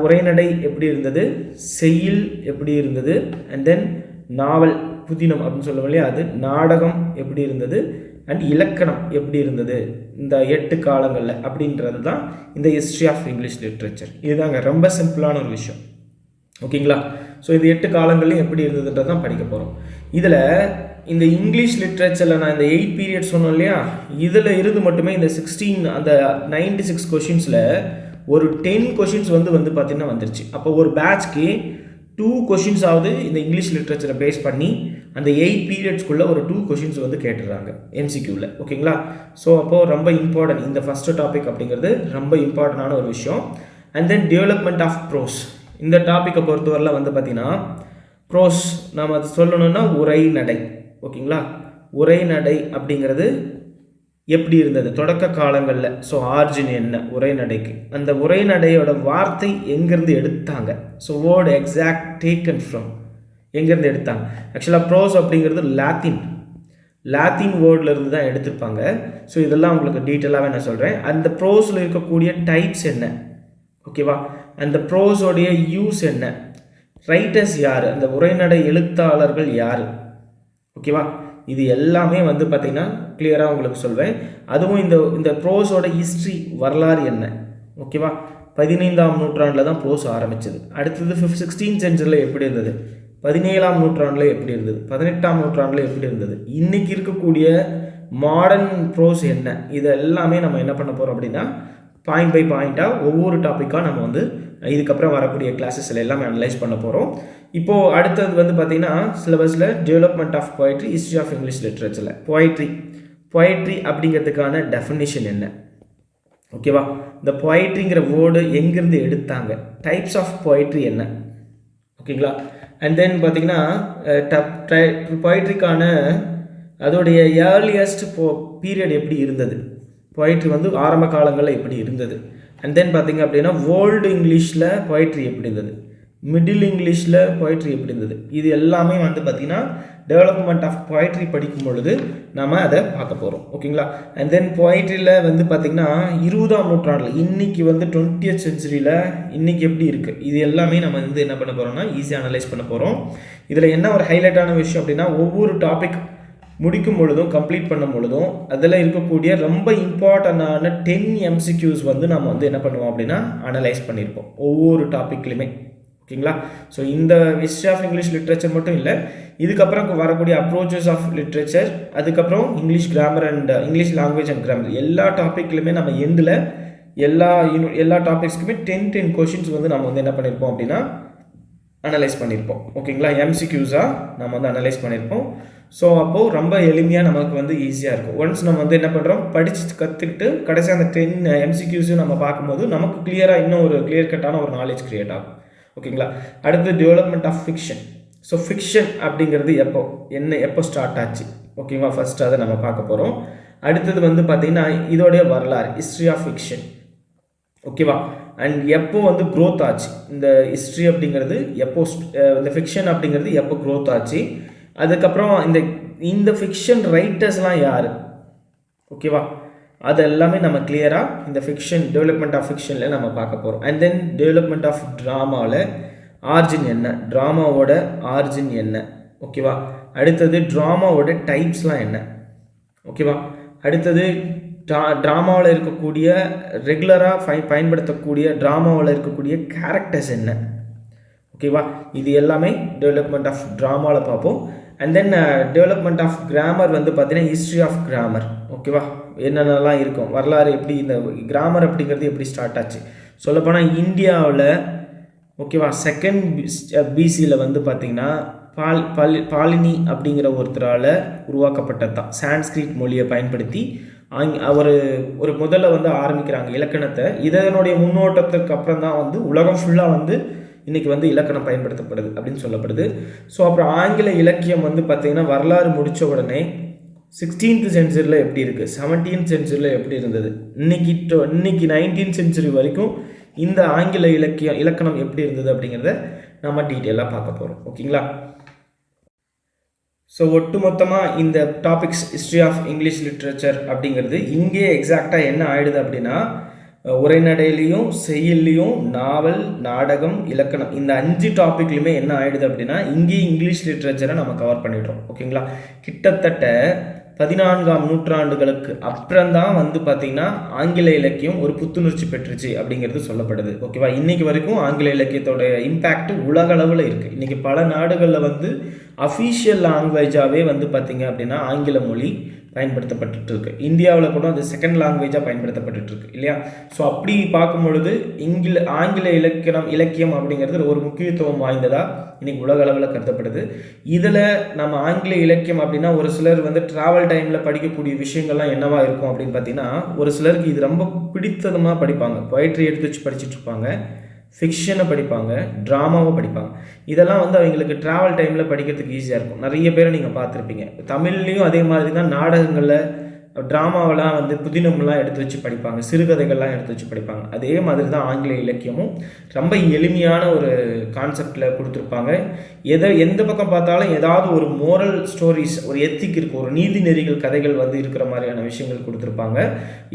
உரைநடை எப்படி இருந்தது, செய்யுள் எப்படி இருந்தது, அண்ட் தென் நாவல் புதினம் அப்படின்னு சொல்லுவோம் இல்லையா, அது நாடகம் எப்படி இருந்தது, அண்ட் இலக்கணம் எப்படி இருந்தது இந்த 8 காலங்களில் அப்படின்றது தான் இந்த ஹிஸ்ட்ரி ஆஃப் இங்கிலீஷ் லிட்ரேச்சர். இதுதாங்க ரொம்ப சிம்பிளான ஒரு விஷயம். ஓகேங்களா, ஸோ இது 8 காலங்கள்லையும் எப்படி இருந்ததுன்றது தான் படிக்க போகிறோம். இதில் இந்த இங்கிலீஷ் லிட்ரேச்சரில் நான் இந்த 8 பீரியட் சொன்னோம் இல்லையா, இதில் இருந்து மட்டுமே இந்த 96 கொஷின்ஸில் ஒரு 10 கொஷின்ஸ் வந்து பார்த்திங்கன்னா வந்துருச்சு. அப்போ ஒரு பேட்ச்க்கு 2 கொஷின்ஸ் ஆகுது இந்த இங்கிலீஷ் லிட்ரேச்சரை பேஸ் பண்ணி அந்த 8 பீரியட்ஸ்க்குள்ளே ஒரு 2 கொஷின்ஸ் வந்து கேட்டுடுறாங்க எம்சிக்யூவில். ஓகேங்களா, ஸோ அப்போது ரொம்ப இம்பார்ட்டன்ட் இந்த ஃபஸ்ட்டு டாபிக் அப்படிங்கிறது ரொம்ப இம்பார்ட்டண்டான ஒரு விஷயம். And then development of prose, இந்த டாப்பிக்கை பொறுத்தவரையில் வந்து பார்த்திங்கன்னா ப்ரோஸ் நாம் அது சொல்லணும்னா உரைநடை. ஓகேங்களா, உரைநடை அப்படிங்கிறது எப்படி இருந்தது தொடக்க காலங்களில், ஸோ ஆர்ஜின் என்ன உரைநடைக்கு, அந்த உரைநடையோட வார்த்தை எங்கேருந்து எடுத்தாங்க, so word exact taken from எங்கேருந்து எடுத்தாங்க. ஆக்சுவலாக ப்ரோஸ் அப்படிங்கிறது லாத்தின் வேர்ட்லேருந்து தான் எடுத்திருப்பாங்க. ஸோ இதெல்லாம் உங்களுக்கு டீட்டெயிலாகவே நான் சொல்கிறேன். அந்த ப்ரோஸில் இருக்கக்கூடிய டைப்ஸ் என்ன, ஓகேவா, அந்த ப்ரோஸோடைய யூஸ் என்ன, ரைட்டர்ஸ் யார், அந்த உரைநடை எழுத்தாளர்கள் யார், ஓகேவா, இது எல்லாமே வந்து பார்த்திங்கன்னா கிளியராக உங்களுக்கு சொல்வேன். அதுவும் இந்த ப்ரோஸோட ஹிஸ்ட்ரி வரலாறு என்ன, ஓகேவா? 15ஆம் நூற்றாண்டில் தான் ப்ரோஸ் ஆரம்பிச்சது. அடுத்தது 16th சென்ச்சுரியில் எப்படி இருந்தது, 17ஆம் நூற்றாண்டில் எப்படி இருந்தது, 18ஆம் நூற்றாண்டில் எப்படி இருந்தது, இன்றைக்கி இருக்கக்கூடிய மாடர்ன் ப்ரோஸ் என்ன, இது எல்லாமே நம்ம என்ன பண்ண போகிறோம் அப்படின்னா பாயிண்ட் பை பாயிண்ட்டாக ஒவ்வொரு டாப்பிக்காக நம்ம வந்து இதுக்கப்புறம் வரக்கூடிய கிளாஸஸில் எல்லாமே அனலைஸ் பண்ண போகிறோம். இப்போது அடுத்தது வந்து பார்த்திங்கன்னா சிலபஸில் development of poetry, history of English லிட்ரேச்சரில் பொயட்ரி அப்படிங்கிறதுக்கான டெஃபினிஷன் என்ன, ஓகேவா? இந்த பொயட்ரிங்கிற வேர்டு எங்கேருந்து எடுத்தாங்க, டைப்ஸ் ஆஃப் பொயட்ரி என்ன, ஓகேங்களா? அண்ட் தென் பார்த்திங்கன்னா பொயட்ரிக்கான அதோடைய ஏர்லியஸ்ட் பீரியட் எப்படி இருந்தது, பொயட்ரி வந்து ஆரம்ப காலங்களில் எப்படி இருந்தது, அண்ட் தென் பார்த்திங்க அப்படின்னா வேர்ல்டு இங்கிலீஷில் பொயட்ரி எப்படி இருந்தது, மிடில் இங்கிலீஷில் பொயட்ரி எப்படி இருந்தது, இது எல்லாமே வந்து பார்த்திங்கன்னா டெவலப்மெண்ட் ஆஃப் பொயட்ரி படிக்கும் பொழுது நம்ம அதை பார்க்க போகிறோம், ஓகேங்களா? அண்ட் தென் பொயட்ரியில் வந்து பார்த்திங்கன்னா 20ஆம் நூற்றாண்டில் இன்றைக்கி வந்து 20th சென்ச்சுரியில் இன்றைக்கி எப்படி இருக்குது, இது எல்லாமே நம்ம வந்து என்ன பண்ண போகிறோம்னா ஈஸியாக அனலைஸ் பண்ண போகிறோம். இதில் என்ன ஒரு ஹைலைட்டான விஷயம் அப்படின்னா ஒவ்வொரு டாபிக் முடிக்கும் பொழுதும் கம்ப்ளீட் பண்ணும் பொழுதும் அதில் இருக்கக்கூடிய ரொம்ப இம்பார்ட்டண்டான 10 MCQs வந்து நம்ம வந்து என்ன பண்ணுவோம் அப்படின்னா அனலைஸ் பண்ணியிருப்போம் ஒவ்வொரு டாப்பிக்லையுமே, ஓகேங்களா? ஸோ இந்த ஹிஸ்ட்ரி ஆஃப் இங்கிலீஷ் லிட்ரேச்சர் மட்டும் இல்லை, இதுக்கப்புறம் வரக்கூடிய அப்ரோச்சஸ் ஆஃப் லிட்ரேச்சர், அதுக்கப்புறம் English grammar and English language and grammar எல்லா டாப்பிக்லையுமே நம்ம எண்டில் எல்லா டாபிக்ஸ்க்குமே 10 கொஷின்ஸ் வந்து நம்ம வந்து என்ன பண்ணியிருப்போம் அப்படின்னா அனலைஸ் பண்ணியிருப்போம், ஓகேங்களா? MCQஸாக நம்ம வந்து அனலைஸ் பண்ணியிருப்போம். ஸோ அப்போது ரொம்ப எளிமையாக நமக்கு வந்து ஈஸியாக இருக்கும். ஒன்ஸ் நம்ம வந்து என்ன பண்ணுறோம், படித்து கற்றுக்கிட்டு கடைசி அந்த 10 MCQஸையும் நம்ம பார்க்கும்போது நமக்கு கிளியராக இன்னும் ஒரு கிளியர் கட்டான ஒரு நாலேஜ் க்ரியேட் ஆகும், ஓகேங்களா? அடுத்து development of fiction. So fiction அப்படிங்கிறது எப்போ ஸ்டார்ட் ஆச்சு, ஓகேவா? ஃபஸ்ட்டு அதை நம்ம பார்க்க போகிறோம். அடுத்தது வந்து பார்த்திங்கன்னா இதோடைய வரலாறு, ஹிஸ்ட்ரி ஆஃப் ஃபிக்ஷன், ஓகேவா? அண்ட் எப்போ வந்து க்ரோத் ஆச்சு இந்த ஹிஸ்ட்ரி அப்படிங்கிறது, எப்போ இந்த ஃபிக்ஷன் அப்படிங்கிறது எப்போ க்ரோத் ஆச்சு, அதுக்கப்புறம் இந்த ஃபிக்ஷன் ரைட்டர்ஸ்லாம் யார், ஓகேவா? அது எல்லாமே நம்ம கிளியராக இந்த ஃபிக்ஷன் டெவலப்மெண்ட் ஆஃப் ஃபிக்ஷனில் நம்ம பார்க்க போகிறோம். அண்ட் தென் டெவலப்மெண்ட் ஆஃப் ட்ராமாவில் ஆர்ஜின் என்ன, ட்ராமாவோட ஆர்ஜின் என்ன, ஓகேவா? அடுத்தது ட்ராமாவோட டைப்ஸ்லாம் என்ன, ஓகேவா? அடுத்தது ட்ராமாவில் இருக்கக்கூடிய ரெகுலராக பயன்படுத்தக்கூடிய ட்ராமாவில் இருக்கக்கூடிய கேரக்டர்ஸ் என்ன, ஓகேவா? இது எல்லாமே டெவலப்மெண்ட் ஆஃப் ட்ராமாவில் பார்ப்போம். And then development of grammar வந்து பார்த்தீங்கன்னா ஹிஸ்ட்ரி ஆஃப் கிராமர், ஓகேவா? என்னென்னலாம் இருக்கும், வரலாறு எப்படி, இந்த கிராமர் அப்படிங்கிறது எப்படி ஸ்டார்ட் ஆச்சு, சொல்லப்போனால் இந்தியாவில், ஓகேவா? 2nd BCயில் வந்து பார்த்திங்கன்னா பாலினி அப்படிங்கிற ஒருத்தரால் உருவாக்கப்பட்டது தான். சான்ஸ்கிரிட் மொழியை பயன்படுத்தி ஒரு முதல்ல வந்து ஆரம்பிக்கிறாங்க இலக்கணத்தை. இதனுடைய முன்னோட்டத்துக்கு அப்புறம் தான் வந்து உலகம் ஃபுல்லாக வந்து இன்றைக்கி வந்து இலக்கணம் பயன்படுத்தப்படுது அப்படின்னு சொல்லப்படுது. ஸோ அப்புறம் ஆங்கில இலக்கியம் வந்து பார்த்திங்கன்னா வரலாறு முடித்த உடனே 16th சென்ச்சுரியில் எப்படி இருக்குது, 17th சென்ச்சுரியில் எப்படி இருந்தது, இன்னைக்கு 19th சென்ச்சுரி வரைக்கும் இந்த ஆங்கில இலக்கணம் எப்படி இருந்தது அப்படிங்கிறத நம்ம டீட்டெயிலாக பார்க்க போகிறோம், ஓகேங்களா? ஸோ ஒட்டுமொத்தமாக இந்த topics history of English literature அப்படிங்கிறது இங்கே எக்ஸாக்டாக என்ன ஆயிடுது அப்படின்னா உரைநடையிலையும் செய்யுள்லையும் நாவல், நாடகம், இலக்கணம் இந்த 5 டாப்பிக்லையுமே என்ன ஆயிடுது அப்படின்னா இங்கே இங்கிலீஷ் லிட்ரேச்சரை நம்ம கவர் பண்ணிடுறோம், ஓகேங்களா? கிட்டத்தட்ட 14ஆம் நூற்றாண்டுகளுக்கு அப்புறம்தான் வந்து பார்த்திங்கன்னா ஆங்கில இலக்கியம் ஒரு புத்துணர்ச்சி பெற்றுச்சு அப்படிங்கிறது சொல்லப்படுது, ஓகேவா? இன்றைக்கி வரைக்கும் ஆங்கில இலக்கியத்தோட இம்பேக்ட் உலக அளவில் இருக்குது. இன்றைக்கி பல நாடுகளில் வந்து அஃபீஷியல் லாங்குவேஜாகவே வந்து பார்த்திங்க அப்படின்னா ஆங்கில மொழி பயன்படுத்தப்பட்டு இருக்கு. இந்தியாவில் கூட அது 2nd லாங்குவேஜாக பயன்படுத்தப்பட்டு இருக்கு இல்லையா? ஸோ அப்படி பார்க்கும் பொழுது ஆங்கில இலக்கியம் அப்படிங்கிறது ஒரு முக்கியத்துவம் வாய்ந்ததாக இன்றைக்கி உலக அளவில் கருதப்படுது. இதில் நம்ம ஆங்கில இலக்கியம் அப்படின்னா ஒரு சிலர் வந்து ட்ராவல் டைமில் படிக்கக்கூடிய விஷயங்கள்லாம் என்னவா இருக்கும் அப்படின்னு பார்த்தீங்கன்னா ஒரு சிலருக்கு இது ரொம்ப பிடித்தமாக படிப்பாங்க. பொயட்ரி எடுத்து வச்சு படிச்சுட்டு இருப்பாங்க, ஃபிக்ஷனை படிப்பாங்க, ட்ராமாவை படிப்பாங்க. இதெல்லாம் வந்து அவங்களுக்கு ட்ராவல் டைமில் படிக்கிறதுக்கு ஈஸியாக இருக்கும். நிறைய பேரை நீங்கள் பார்த்துருப்பீங்க. தமிழ்லேயும் அதே மாதிரி தான் நாடகங்களில் ட்ராமாவெல்லாம் வந்து புதினம்லாம் எடுத்து வச்சு படிப்பாங்க, சிறுகதைகள்லாம் எடுத்து வச்சு படிப்பாங்க. அதே மாதிரி தான் ஆங்கில இலக்கியமும் ரொம்ப எளிமையான ஒரு கான்செப்டில் கொடுத்துருப்பாங்க. எந்த பக்கம் பார்த்தாலும் ஏதாவது ஒரு மோரல் ஸ்டோரிஸ், ஒரு எத்திக் இருக்குது, ஒரு நீதி நெறிகள் கதைகள் வந்து இருக்கிற மாதிரியான விஷயங்கள் கொடுத்துருப்பாங்க.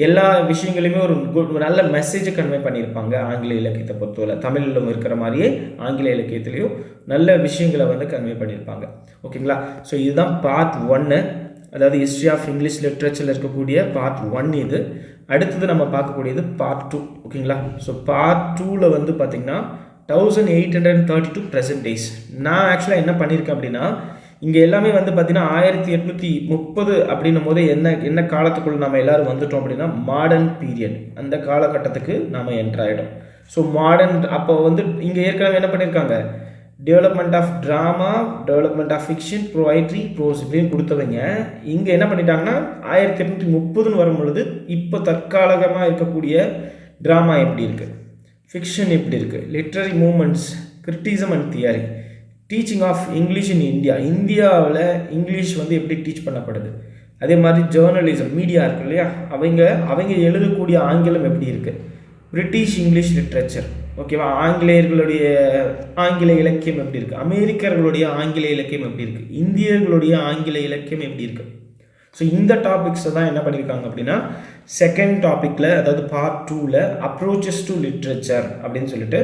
எல்லா விஷயங்களையுமே ஒரு நல்ல மெசேஜை கன்வே பண்ணியிருப்பாங்க ஆங்கில இலக்கியத்தை பொறுத்தவரை. தமிழிலும் இருக்கிற மாதிரியே ஆங்கில இலக்கியத்திலையும் நல்ல விஷயங்களை வந்து கன்வே பண்ணியிருப்பாங்க, ஓகேங்களா? ஸோ இதுதான் பார்ட் 1. அதாவது ஹிஸ்ட்ரி ஆஃப் இங்கிலீஷ் லிட்ரேச்சரில் இருக்கக்கூடிய பார்ட் 1 இது. அடுத்தது நம்ம பார்க்கக்கூடியது பார்ட் 2. ஓகேங்களா? ஸோ பார்ட் 2ல் வந்து பார்த்திங்கன்னா 1832 ப்ரெசன்ட் டேஸ். நான் ஆக்சுவலாக என்ன பண்ணியிருக்கேன் அப்படின்னா, இங்கே எல்லாமே வந்து பார்த்திங்கன்னா 1830 அப்படின்னும் போது என்ன காலத்துக்குள்ளே நம்ம எல்லோரும் வந்துட்டோம் அப்படின்னா மாடர்ன் பீரியட், அந்த காலகட்டத்துக்கு நாம் என்ட்ராயிடும். ஸோ மாடர்ன் அப்போ வந்து இங்கே ஏற்கனவே என்ன பண்ணியிருக்காங்க, development of drama, development of fiction, poetry, prose இப்படின்னு கொடுத்தவங்க இங்கே என்ன பண்ணிட்டாங்கன்னா 1830 வரும் பொழுது இப்போ தற்காலிகமாக இருக்கக்கூடிய ட்ராமா எப்படி இருக்குது, ஃபிக்ஷன் எப்படி இருக்குது, literary movements, criticism and theory, teaching of English in India, இந்தியாவில் இங்கிலீஷ் வந்து எப்படி டீச் பண்ணப்படுது, அதே மாதிரி ஜேர்னலிசம், மீடியா இருக்கு இல்லையா, அவங்க எழுதக்கூடிய ஆங்கிலம் எப்படி இருக்குது, பிரிட்டிஷ் இங்கிலீஷ் லிட்ரேச்சர், ஓகேவா, ஆங்கிலேயர்களுடைய ஆங்கில இலக்கியம் எப்படி இருக்குது, அமெரிக்கர்களுடைய ஆங்கில இலக்கியம் எப்படி இருக்குது, இந்தியர்களுடைய ஆங்கில இலக்கியம் எப்படி இருக்குது. ஸோ இந்த டாபிக்ஸை தான் என்ன பண்ணியிருக்காங்க அப்படின்னா செகண்ட் டாப்பிக்கில், அதாவது பார்ட் 2ல் அப்ரோச்சஸ் டு லிட்ரேச்சர் அப்படின்னு சொல்லிட்டு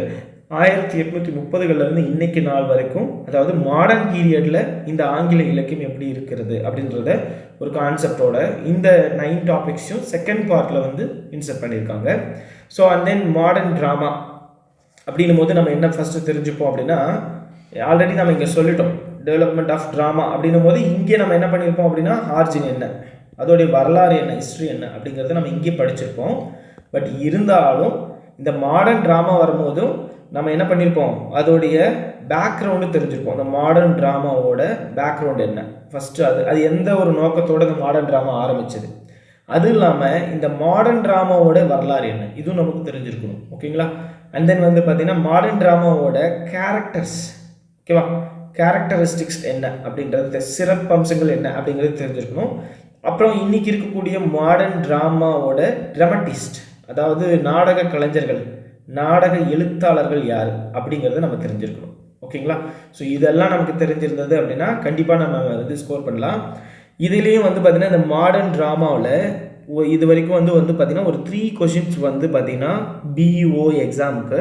1830களிலிருந்து இன்னைக்கு நாள் வரைக்கும், அதாவது மாடர்ன் பீரியடில் இந்த ஆங்கில இலக்கியம் எப்படி இருக்கிறது அப்படின்றத ஒரு கான்செப்டோட இந்த 9 டாபிக்ஸையும் செகண்ட் பார்ட்டில் வந்து இன்சர்ட் பண்ணியிருக்காங்க. So and then modern drama அப்படின்னும் போது நம்ம என்ன ஃபஸ்ட்டு தெரிஞ்சுப்போம் அப்படின்னா, ஆல்ரெடி நம்ம இங்கே சொல்லிட்டோம் டெவலப்மெண்ட் ஆஃப் ட்ராமா அப்படின்னும் போது இங்கே நம்ம என்ன பண்ணியிருப்போம் அப்படின்னா ஆர்ஜின் என்ன, அதோடைய வரலாறு என்ன, ஹிஸ்ட்ரி என்ன அப்படிங்கிறத நம்ம இங்கே படிச்சிருப்போம். பட் இருந்தாலும் இந்த மாடர்ன் ட்ராமா வரும்போதும் நம்ம என்ன பண்ணியிருப்போம், அதோடைய பேக்ரவுண்டு தெரிஞ்சிருப்போம். அந்த மாடர்ன் ட்ராமாவோட பேக்ரவுண்ட் என்ன, ஃபஸ்ட்டு அது எந்த ஒரு நோக்கத்தோடு இந்த மாடர்ன் ட்ராமா ஆரம்பிச்சது, அது இல்லாமல் இந்த மாடர்ன் ட்ராமாவோட வரலாறு என்ன, இதுவும் நமக்கு தெரிஞ்சிருக்கணும். ஓகேங்களா? அண்ட் தென் வந்து பார்த்திங்கன்னா மாடர்ன் ட்ராமாவோட கேரக்டர்ஸ், ஓகேவா, கேரக்டரிஸ்டிக்ஸ் என்ன அப்படின்றது, சிறப்பம்சங்கள் என்ன அப்படிங்கிறது தெரிஞ்சிருக்கணும். அப்புறம் இன்றைக்கி இருக்கக்கூடிய மாடர்ன் ட்ராமாவோட ட்ராமட்டிஸ்ட், அதாவது நாடக கலைஞர்கள், நாடக எழுத்தாளர்கள் யார் அப்படிங்கிறத நம்ம தெரிஞ்சிருக்கணும். ஓகேங்களா? ஸோ இதெல்லாம் நமக்கு தெரிஞ்சிருந்தது அப்படின்னா கண்டிப்பாக நம்ம வந்து ஸ்கோர் பண்ணலாம். இதுலேயும் வந்து பார்த்திங்கன்னா இந்த மாடர்ன் ட்ராமாவில் இது வரைக்கும் வந்து பார்த்திங்கன்னா ஒரு 3 கொஷின்ஸ் வந்து பார்த்திங்கன்னா பிஇஓ எக்ஸாமுக்கு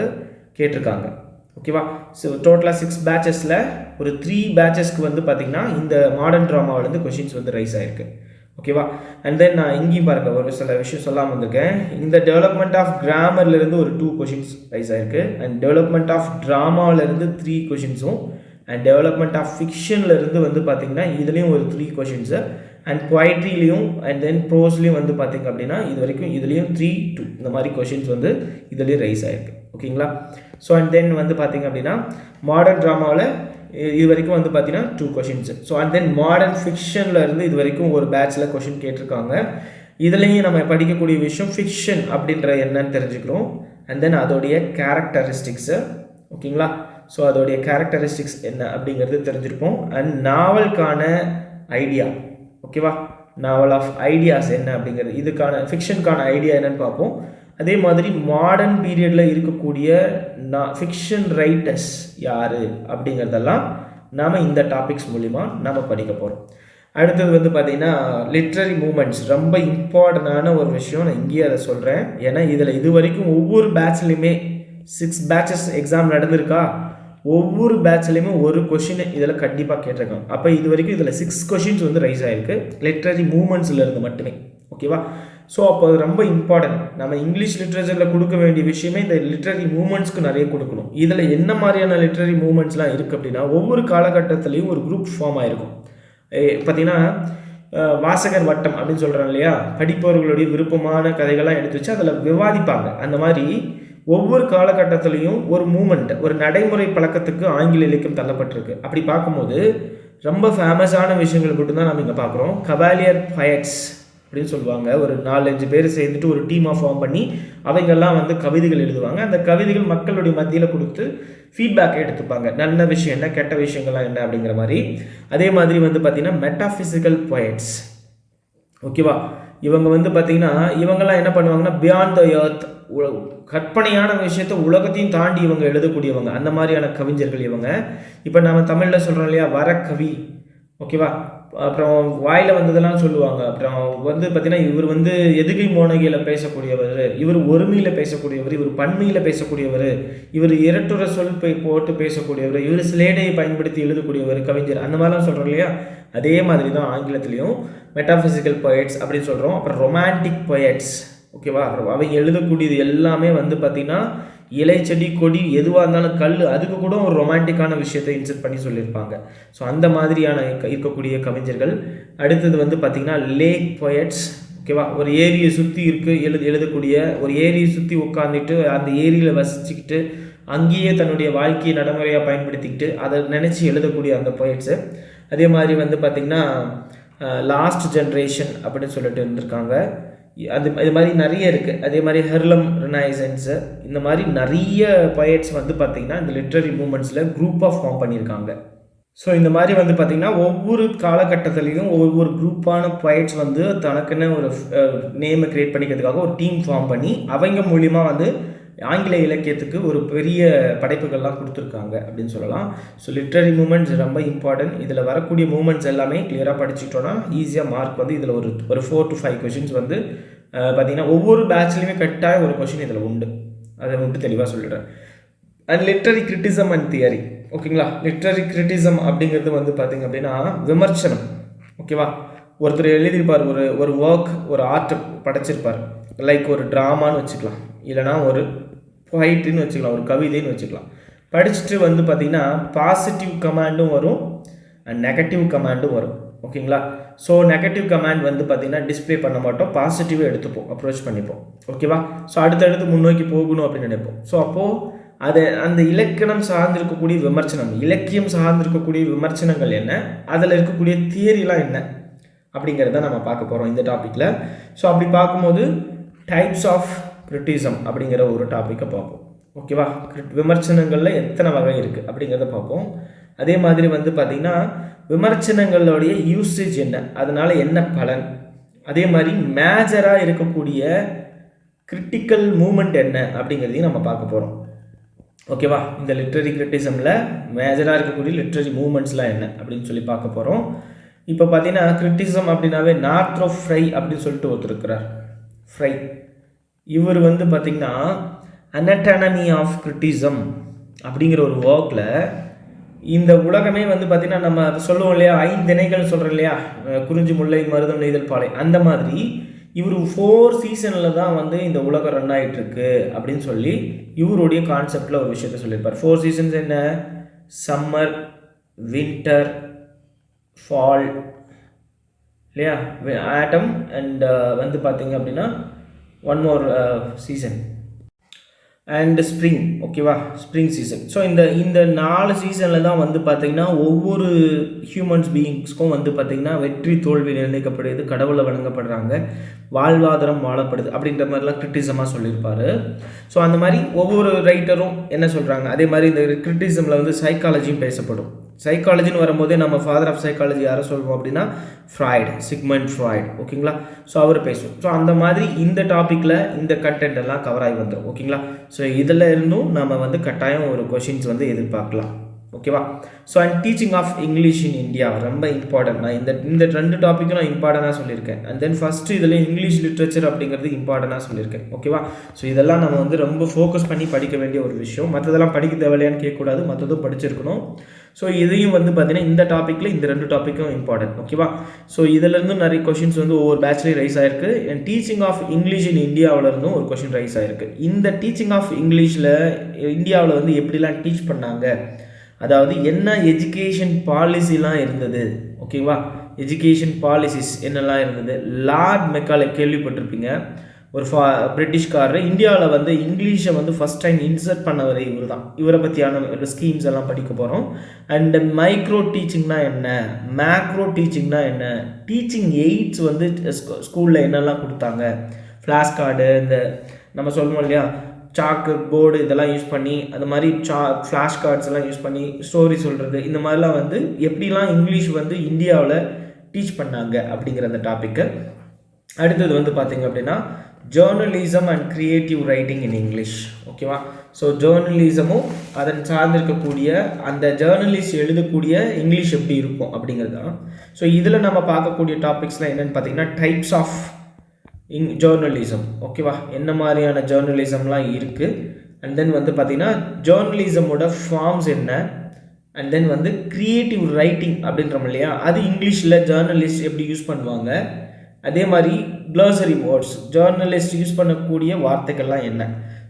கேட்டிருக்காங்க. ஓகேவா? ஸோ டோட்டலாக 6 பேட்சஸில் ஒரு 3 பேட்சஸ்க்கு வந்து பார்த்திங்கன்னா இந்த மாடர்ன் ட்ராமாவிலேருந்து கொஷின்ஸ் வந்து ரைஸ் ஆகிருக்கு. ஓகேவா? அண்ட் தென் நான் இங்கேயும் பாருங்கள் ஒரு சில விஷயம் சொல்லாமல் வந்திருக்கேன். இந்த டெவலப்மெண்ட் ஆஃப் கிராமர்லேருந்து ஒரு 2 கொஷின்ஸ் ரைஸ் ஆகிருக்கு. அண்ட் டெவலப்மெண்ட் ஆஃப் ட்ராமாவிலேருந்து 3 கொஷின்ஸும், அண்ட் டெவலப்மெண்ட் ஆஃப் ஃபிக்ஷன்லேருந்து வந்து பார்த்திங்கன்னா இதுலேயும் ஒரு 3 கொஷின்ஸு, அண்ட் பொயட்ரிலையும் அண்ட் தென் ப்ரோஸ்லையும் வந்து பார்த்திங்க அப்படின்னா இது வரைக்கும் இதுலேயும் 3, 2 இந்த மாதிரி கொஷின்ஸ் வந்து இதுலேயும் ரைஸ் ஆகிருக்கு. ஓகேங்களா? ஸோ அண்ட் தென் வந்து பார்த்திங்க அப்படின்னா மாடர்ன் ட்ராமாவில் இது வரைக்கும் வந்து பார்த்தீங்கன்னா 2 questions. So and then modern ஃபிக்ஷனில் இருந்து இது வரைக்கும் ஒரு பேட்சில் கொஷின் கேட்டிருக்காங்க. இதுலேயும் நம்ம படிக்கக்கூடிய விஷயம் ஃபிக்ஷன் அப்படின்ற என்னன்னு தெரிஞ்சுக்கிறோம். அண்ட் தென் அதோடைய கேரக்டரிஸ்டிக்ஸு, ஓகேங்களா? ஸோ அதோடைய கேரக்டரிஸ்டிக்ஸ் என்ன அப்படிங்கிறது தெரிஞ்சிருப்போம். அண்ட் நாவலுக்கான ஐடியா, ஓகேவா, நாவல் ஆஃப் ஐடியாஸ் என்ன அப்படிங்கிறது, இதுக்கான ஃபிக்ஷனுக்கான ஐடியா என்னன்னு பார்ப்போம். அதே மாதிரி மாடர்ன் பீரியடில் இருக்கக்கூடிய ஃபிக்ஷன் ரைட்டர்ஸ் யார் அப்படிங்கிறதெல்லாம் நாம் இந்த டாபிக்ஸ் மூலிமா நம்ம படிக்க போகிறோம். அடுத்தது வந்து பார்த்திங்கன்னா லிட்ரரி மூமெண்ட்ஸ், ரொம்ப இம்பார்ட்டண்டான ஒரு விஷயம். நான் இங்கேயே அதை சொல்கிறேன். ஏன்னா இதில் இது வரைக்கும் ஒவ்வொரு பேட்ச்லேயுமே 6 பேட்சஸ் எக்ஸாம் நடந்திருக்கா, ஒவ்வொரு பேட்ச்லேயுமே ஒரு கொஷின் இதில் கண்டிப்பாக கேட்டிருக்காங்க. அப்போ இது வரைக்கும் இதில் 6 கொஷின்ஸ் வந்து ரைஸ் ஆகிருக்கு லிட்ரரி மூமெண்ட்ஸில் இருந்து மட்டுமே. ஓகேவா? ஸோ அப்போ அது ரொம்ப இம்பார்ட்டன்ட். நம்ம இங்கிலீஷ் லிட்ரேச்சரில் கொடுக்க வேண்டிய விஷயமே இந்த லிட்ரரி மூமெண்ட்ஸ்க்கு நிறைய கொடுக்கணும். இதில் என்ன மாதிரியான லிட்ரரி மூமெண்ட்ஸ்லாம் இருக்குது அப்படின்னா ஒவ்வொரு காலகட்டத்துலேயும் ஒரு குரூப் ஃபார்ம் ஆகிருக்கும். பார்த்திங்கன்னா வாசகர் வட்டம் அப்படின்னு சொல்கிறாங்க இல்லையா, படிப்பவர்களுடைய விருப்பமான கதைகள்லாம் எடுத்து வச்சு அதில் விவாதிப்பாங்க. அந்த மாதிரி ஒவ்வொரு காலகட்டத்திலையும் ஒரு மூமெண்ட், ஒரு நடைமுறை பழக்கத்துக்கு ஆங்கில இலக்கியம் தள்ளப்பட்டிருக்கு. அப்படி பார்க்கும்போது ரொம்ப ஃபேமஸான விஷயங்கள் மட்டும்தான் நம்ம இங்கே பார்க்குறோம். கவாலியர் பயட்ஸ் அப்படின்னு சொல்லுவாங்க. ஒரு 4-5 பேர் சேர்ந்துட்டு ஒரு டீமாக ஃபார்ம் பண்ணி அவங்கெல்லாம் வந்து கவிதைகள் எழுதுவாங்க. அந்த கவிதைகள் மக்களுடைய மத்தியில் கொடுத்து ஃபீட்பேக் எடுத்துப்பாங்க. நல்ல விஷயம் என்ன, கெட்ட விஷயங்கள்லாம் என்ன அப்படிங்கிற மாதிரி. அதே மாதிரி வந்து பார்த்திங்கன்னா மெட்டாஃபிசிக்கல் போயட்ஸ், ஓகேவா, இவங்க வந்து பார்த்திங்கன்னா இவங்கெல்லாம் என்ன பண்ணுவாங்கன்னா பியாண்ட் த எர்த், கற்பனையான விஷயத்த உலகத்தையும் தாண்டி இவங்க எழுதக்கூடியவங்க. அந்த மாதிரியான கவிஞர்கள் இவங்க. இப்போ நம்ம தமிழில் சொல்கிறோம் இல்லையா வரக்கவி, ஓகேவா, அப்புறம் வாயில் வந்ததெல்லாம் சொல்லுவாங்க. அப்புறம் வந்து பார்த்தீங்கன்னா, இவர் வந்து எதுகை மோனையில் பேசக்கூடியவர், இவர் ஒருமையில் பேசக்கூடியவர், இவர் பன்மையில் பேசக்கூடியவர், இவர் இரட்டுற சொல் போட்டு பேசக்கூடியவர், இவர் ஸ்லேடையை பயன்படுத்தி எழுதக்கூடியவர், கவிஞர், அந்த மாதிரிலாம் சொல்கிறோம் இல்லையா? அதே மாதிரி தான் ஆங்கிலத்திலையும் மெட்டாஃபிசிக்கல் பொயட்ஸ் அப்படின்னு சொல்கிறோம். அப்புறம் ரொமான்டிக் பொயட்ஸ், ஓகேவா? அப்புறம் அவங்க எழுதக்கூடியது எல்லாமே வந்து பார்த்திங்கன்னா இலை செடி கொடி எதுவாக இருந்தாலும் கல், அதுக்கு கூட ஒரு ரொமான்டிக்கான விஷயத்தை இன்செர்ட் பண்ணி சொல்லியிருப்பாங்க. ஸோ அந்த மாதிரியான இருக்கக்கூடிய கவிஞர்கள். அடுத்தது வந்து பார்த்திங்கன்னா லேக் பொயட்ஸ், ஓகேவா? ஒரு ஏரியை சுற்றி எழுதக்கூடிய, ஒரு ஏரியை சுற்றி உட்காந்துட்டு அந்த ஏரியில் வசிச்சுக்கிட்டு அங்கேயே தன்னுடைய வாழ்க்கையை நடைமுறையாக பயன்படுத்திக்கிட்டு அதை நினச்சி எழுதக்கூடிய அந்த பொயட்ஸு. அதே மாதிரி வந்து பார்த்திங்கன்னா லாஸ்ட் ஜென்ரேஷன் அப்படின்னு சொல்லிட்டு இருந்திருக்காங்க. இது மாதிரி நிறைய இருக்குது. அதே மாதிரி ஹெர்லம் ரெனைசன்ஸு, இந்த மாதிரி நிறைய பொயட்ஸ் வந்து பார்த்திங்கன்னா இந்த லிட்ரரி மூமெண்ட்ஸில் குரூப்பாக ஃபார்ம் பண்ணியிருக்காங்க. ஸோ இந்த மாதிரி வந்து பார்த்திங்கன்னா ஒவ்வொரு காலகட்டத்துலேயும் ஒவ்வொரு குரூப்பான பொயட்ஸ் வந்து தனக்குன்னு ஒரு நேமை க்ரியேட் பண்ணிக்கிறதுக்காக ஒரு டீம் ஃபார்ம் பண்ணி அவங்க மூலிமா வந்து ஆங்கில இலக்கியத்துக்கு ஒரு பெரிய படைப்புகள்லாம் கொடுத்துருக்காங்க அப்படின்னு சொல்லலாம். ஸோ லிட்ரரி மூமெண்ட்ஸ் ரொம்ப இம்பார்ட்டன்ட். இதில் வரக்கூடிய மூமெண்ட்ஸ் எல்லாமே கிளியராக படிச்சுட்டோன்னா ஈஸியாக மார்க் வந்து இதில் ஒரு 4 to 5 கொஷின்ஸ் வந்து பார்த்திங்கன்னா ஒவ்வொரு பேட்ச்லேயுமே கட்டாயம் ஒரு கொஷின் இதில் உண்டு. அதை மட்டும் தெளிவாக சொல்லிடுறேன். And literary criticism and theory, ஓகேங்களா? லிட்ரரி கிரிட்டிசம் அப்படிங்கிறது வந்து பார்த்திங்க அப்படின்னா விமர்சனம், ஓகேவா? ஒருத்தர் எழுதியிருப்பார், ஒரு ஒர்க், ஒரு ஆர்ட் படைச்சிருப்பார், லைக் ஒரு ட்ராமான்னு வச்சுக்கலாம், இல்லைனா ஒரு பொயிட்டுன்னு வச்சுக்கலாம், ஒரு கவிதைன்னு வச்சுக்கலாம். படிச்சுட்டு வந்து பார்த்திங்கன்னா பாசிட்டிவ் கமாண்டும் வரும் அண்ட் நெகட்டிவ் கமாண்டும் வரும், ஓகேங்களா? ஸோ நெகட்டிவ் கமாண்ட் வந்து பார்த்திங்கன்னா டிஸ்பிளே பண்ண மாட்டோம், பாசிட்டிவாக எடுத்துப்போம், அப்ரோச் பண்ணிப்போம், ஓகேவா? ஸோ அடுத்தடுத்து முன்னோக்கி போகணும் அப்படின்னு நினைப்போம். ஸோ அப்போது அதை அந்த இலக்கணம் சார்ந்திருக்கக்கூடிய விமர்சனம், இலக்கியம் சார்ந்திருக்கக்கூடிய விமர்சனங்கள் என்ன, அதில் இருக்கக்கூடிய தியரிலாம் என்ன அப்படிங்கிறத நம்ம பார்க்க போகிறோம் இந்த டாப்பிக்கில். ஸோ அப்படி பார்க்கும்போது டைப்ஸ் ஆஃப் கிரிட்டிசம் அப்படிங்கிற ஒரு டாப்பிக்கை பார்ப்போம், ஓகேவா? விமர்சனங்களில் எத்தனை வகை இருக்குது அப்படிங்கிறத பார்ப்போம். அதே மாதிரி வந்து பார்த்திங்கன்னா விமர்சனங்களுடைய யூசேஜ் என்ன, அதனால் என்ன பலன், அதே மாதிரி மேஜராக இருக்கக்கூடிய கிரிட்டிக்கல் மூமெண்ட் என்ன அப்படிங்கிறதையும் நம்ம பார்க்க போகிறோம், ஓகேவா? இந்த லிட்ரரி கிரிட்டிசமில் மேஜராக இருக்கக்கூடிய லிட்ரரி மூமெண்ட்ஸ்லாம் என்ன அப்படின்னு சொல்லி பார்க்க போகிறோம். இப்போ பார்த்தீங்கன்னா கிரிட்டிசம் அப்படின்னாவே நார்த்ரோப் ஃப்ரை அப்படின்னு சொல்லிட்டு ஒருத்தர் இருக்கிறார், ஃப்ரை. இவர் வந்து பார்த்திங்கன்னா அனட்டானமி ஆஃப் கிரிட்டிசம் அப்படிங்கிற ஒரு ஒர்க்கில் இந்த உலகமே வந்து பார்த்திங்கன்னா நம்ம சொல்லுவோம் இல்லையா, 5 திணைகள் சொல்கிறோம் இல்லையா, குறிஞ்சி முல்லை மருதம் நெய்தல் பாலை, அந்த மாதிரி இவர் 4 சீசனில் தான் வந்து இந்த உலகம் ரன் ஆகிட்டுருக்கு அப்படின்னு சொல்லி இவருடைய கான்செப்டில் ஒரு விஷயத்த சொல்லியிருப்பார். 4 சீசன்ஸ் என்ன? சம்மர், வின்டர், ஃபால் இல்லையா, ஆட்டம் அண்ட் வந்து பார்த்திங்க அப்படின்னா one more season and spring, ஓகேவா? Spring season. ஸோ இந்த 4 சீசனில் தான் வந்து பார்த்திங்கன்னா ஒவ்வொரு ஹியூமன்ஸ் பீயிங்ஸ்க்கும் வந்து பார்த்திங்கன்னா வெற்றி தோல்வி நிர்ணயிக்கப்படுது, கடவுளை வழங்கப்படுறாங்க, வாழ்வாதாரம் வாழப்படுது அப்படின்ற மாதிரிலாம் கிரிட்டிசமாக சொல்லியிருப்பார். ஸோ அந்த மாதிரி ஒவ்வொரு ரைட்டரும் என்ன சொல்கிறாங்க, அதே மாதிரி இந்த கிரிட்டிசமில் வந்து சைக்காலஜியும் பேசப்படும். சைக்காலஜின்னு வரும்போதே நம்ம ஃபாதர் ஆஃப் சைக்காலஜி யாரை சொல்வோம் அப்படின்னா ஃப்ராய்டு, சிக்மண்ட் ஃப்ராய்டு, ஓகேங்களா? ஸோ அவர் பேசுவோம். ஸோ அந்த மாதிரி இந்த டாப்பிக்கில் இந்த கண்டென்ட் எல்லாம் கவர் ஆகி வந்துடும், ஓகேங்களா? ஸோ இதில் இருந்தும் நம்ம வந்து கட்டாயம் ஒரு கொஷின்ஸ் வந்து எதிர்பார்க்கலாம், ஓகேவா? So and teaching of English in India ரொம்ப இம்பார்ட்டன்ட். நான் இந்த 2 டாப்பிக்கும் நான் இம்பார்ட்டண்டாக சொல்லியிருக்கேன். அண்ட் தென் ஃபஸ்ட்டு இதில் இங்கிலீஷ் லிட்ரேச்சர் அப்படிங்கிறது இம்பார்ட்டண்டாக சொல்லியிருக்கேன், ஓகேவா? ஸோ இதெல்லாம் நம்ம வந்து ரொம்ப ஃபோக்கஸ் பண்ணி படிக்க வேண்டிய ஒரு விஷயம். மற்றதெல்லாம் படிக்க தேவையில்லையான்னு கேட்கக்கூடாது, மற்றதும் படிச்சிருக்கணும். ஸோ இதையும் வந்து பார்த்தீங்கன்னா இந்த டாப்பிக்கில் இந்த 2 டாப்பிக்கும் இம்பார்ட்டன்ட், ஓகேவா? ஸோ இதிலேருந்து நிறைய கொஷின்ஸ் வந்து ஒவ்வொரு பேட்ச்லேயும் ரைஸ் ஆகிருக்கு. And teaching of English in இந்தியாவிலேருந்தும் ஒரு கொஷின் ரைஸ் ஆகிருக்கு. இந்த டீச்சிங் ஆஃப் இங்கிலீஷில் இந்தியாவில் வந்து எப்படிலாம் டீச் பண்ணாங்க, அதாவது என்ன எஜுகேஷன் பாலிசிலாம் இருந்தது, ஓகேவா? எஜுகேஷன் பாலிசிஸ் என்னெல்லாம் இருந்தது. லார்ட் மெக்காலே கேள்விப்பட்டிருப்பீங்க, ஒரு பிரிட்டிஷ்காரர். இந்தியாவில் வந்து இங்கிலீஷை வந்து ஃபஸ்ட் டைம் இன்சர்ட் பண்ணவர் இவர் தான். இவரை பற்றியான ஸ்கீம்ஸ் எல்லாம் படிக்க போகிறோம். அண்ட் மைக்ரோ டீச்சிங்னா என்ன, மேக்ரோ டீச்சிங்னா என்ன, டீச்சிங் எய்ட்ஸ் வந்து ஸ்கூலில் என்னெல்லாம் கொடுத்தாங்க, ஃப்ளாஷ் கார்டு, இந்த நம்ம சொல்லுவோம் இல்லையா சாக்கு போர்டு, இதெல்லாம் யூஸ் பண்ணி அந்த மாதிரி ஃப்ளாஷ் கார்ட்ஸ் எல்லாம் யூஸ் பண்ணி ஸ்டோரி சொல்கிறது, இந்த மாதிரிலாம் வந்து எப்படிலாம் இங்கிலீஷ் வந்து இந்தியாவில் டீச் பண்ணாங்க அப்படிங்கிற அந்த டாப்பிக்கு. அடுத்தது வந்து பார்த்திங்க அப்படின்னா journalism and creative writing in English, ஓகேவா? ஸோ ஜேர்னலிசமும் அதன் சார்ந்திருக்கக்கூடிய அந்த ஜேர்னலிஸ்ட் எழுதக்கூடிய இங்கிலீஷ் எப்படி இருக்கும் அப்படிங்கிறது தான். ஸோ இதில் நம்ம பார்க்கக்கூடிய டாபிக்ஸ்லாம் என்னென்னு பார்த்தீங்கன்னா டைப்ஸ் ஆஃப் ஜேர்னலிசம், ஓகேவா, என்ன மாதிரியான ஜேர்னலிசம்லாம் இருக்குது, அண்ட் தென் வந்து பார்த்திங்கன்னா ஜேர்னலிசமோட ஃபார்ம்ஸ் என்ன, அண்ட் தென் வந்து க்ரியேட்டிவ் ரைட்டிங் அப்படின்றோம் இல்லையா, அது இங்கிலீஷில் ஜேர்னலிஸ்ட் எப்படி யூஸ் பண்ணுவாங்க, அதே மாதிரி க்ளோசரி வேர்ட்ஸ் ஜேர்னலிஸ்ட் யூஸ் பண்ணக்கூடிய வார்த்தைகள்லாம் என்ன.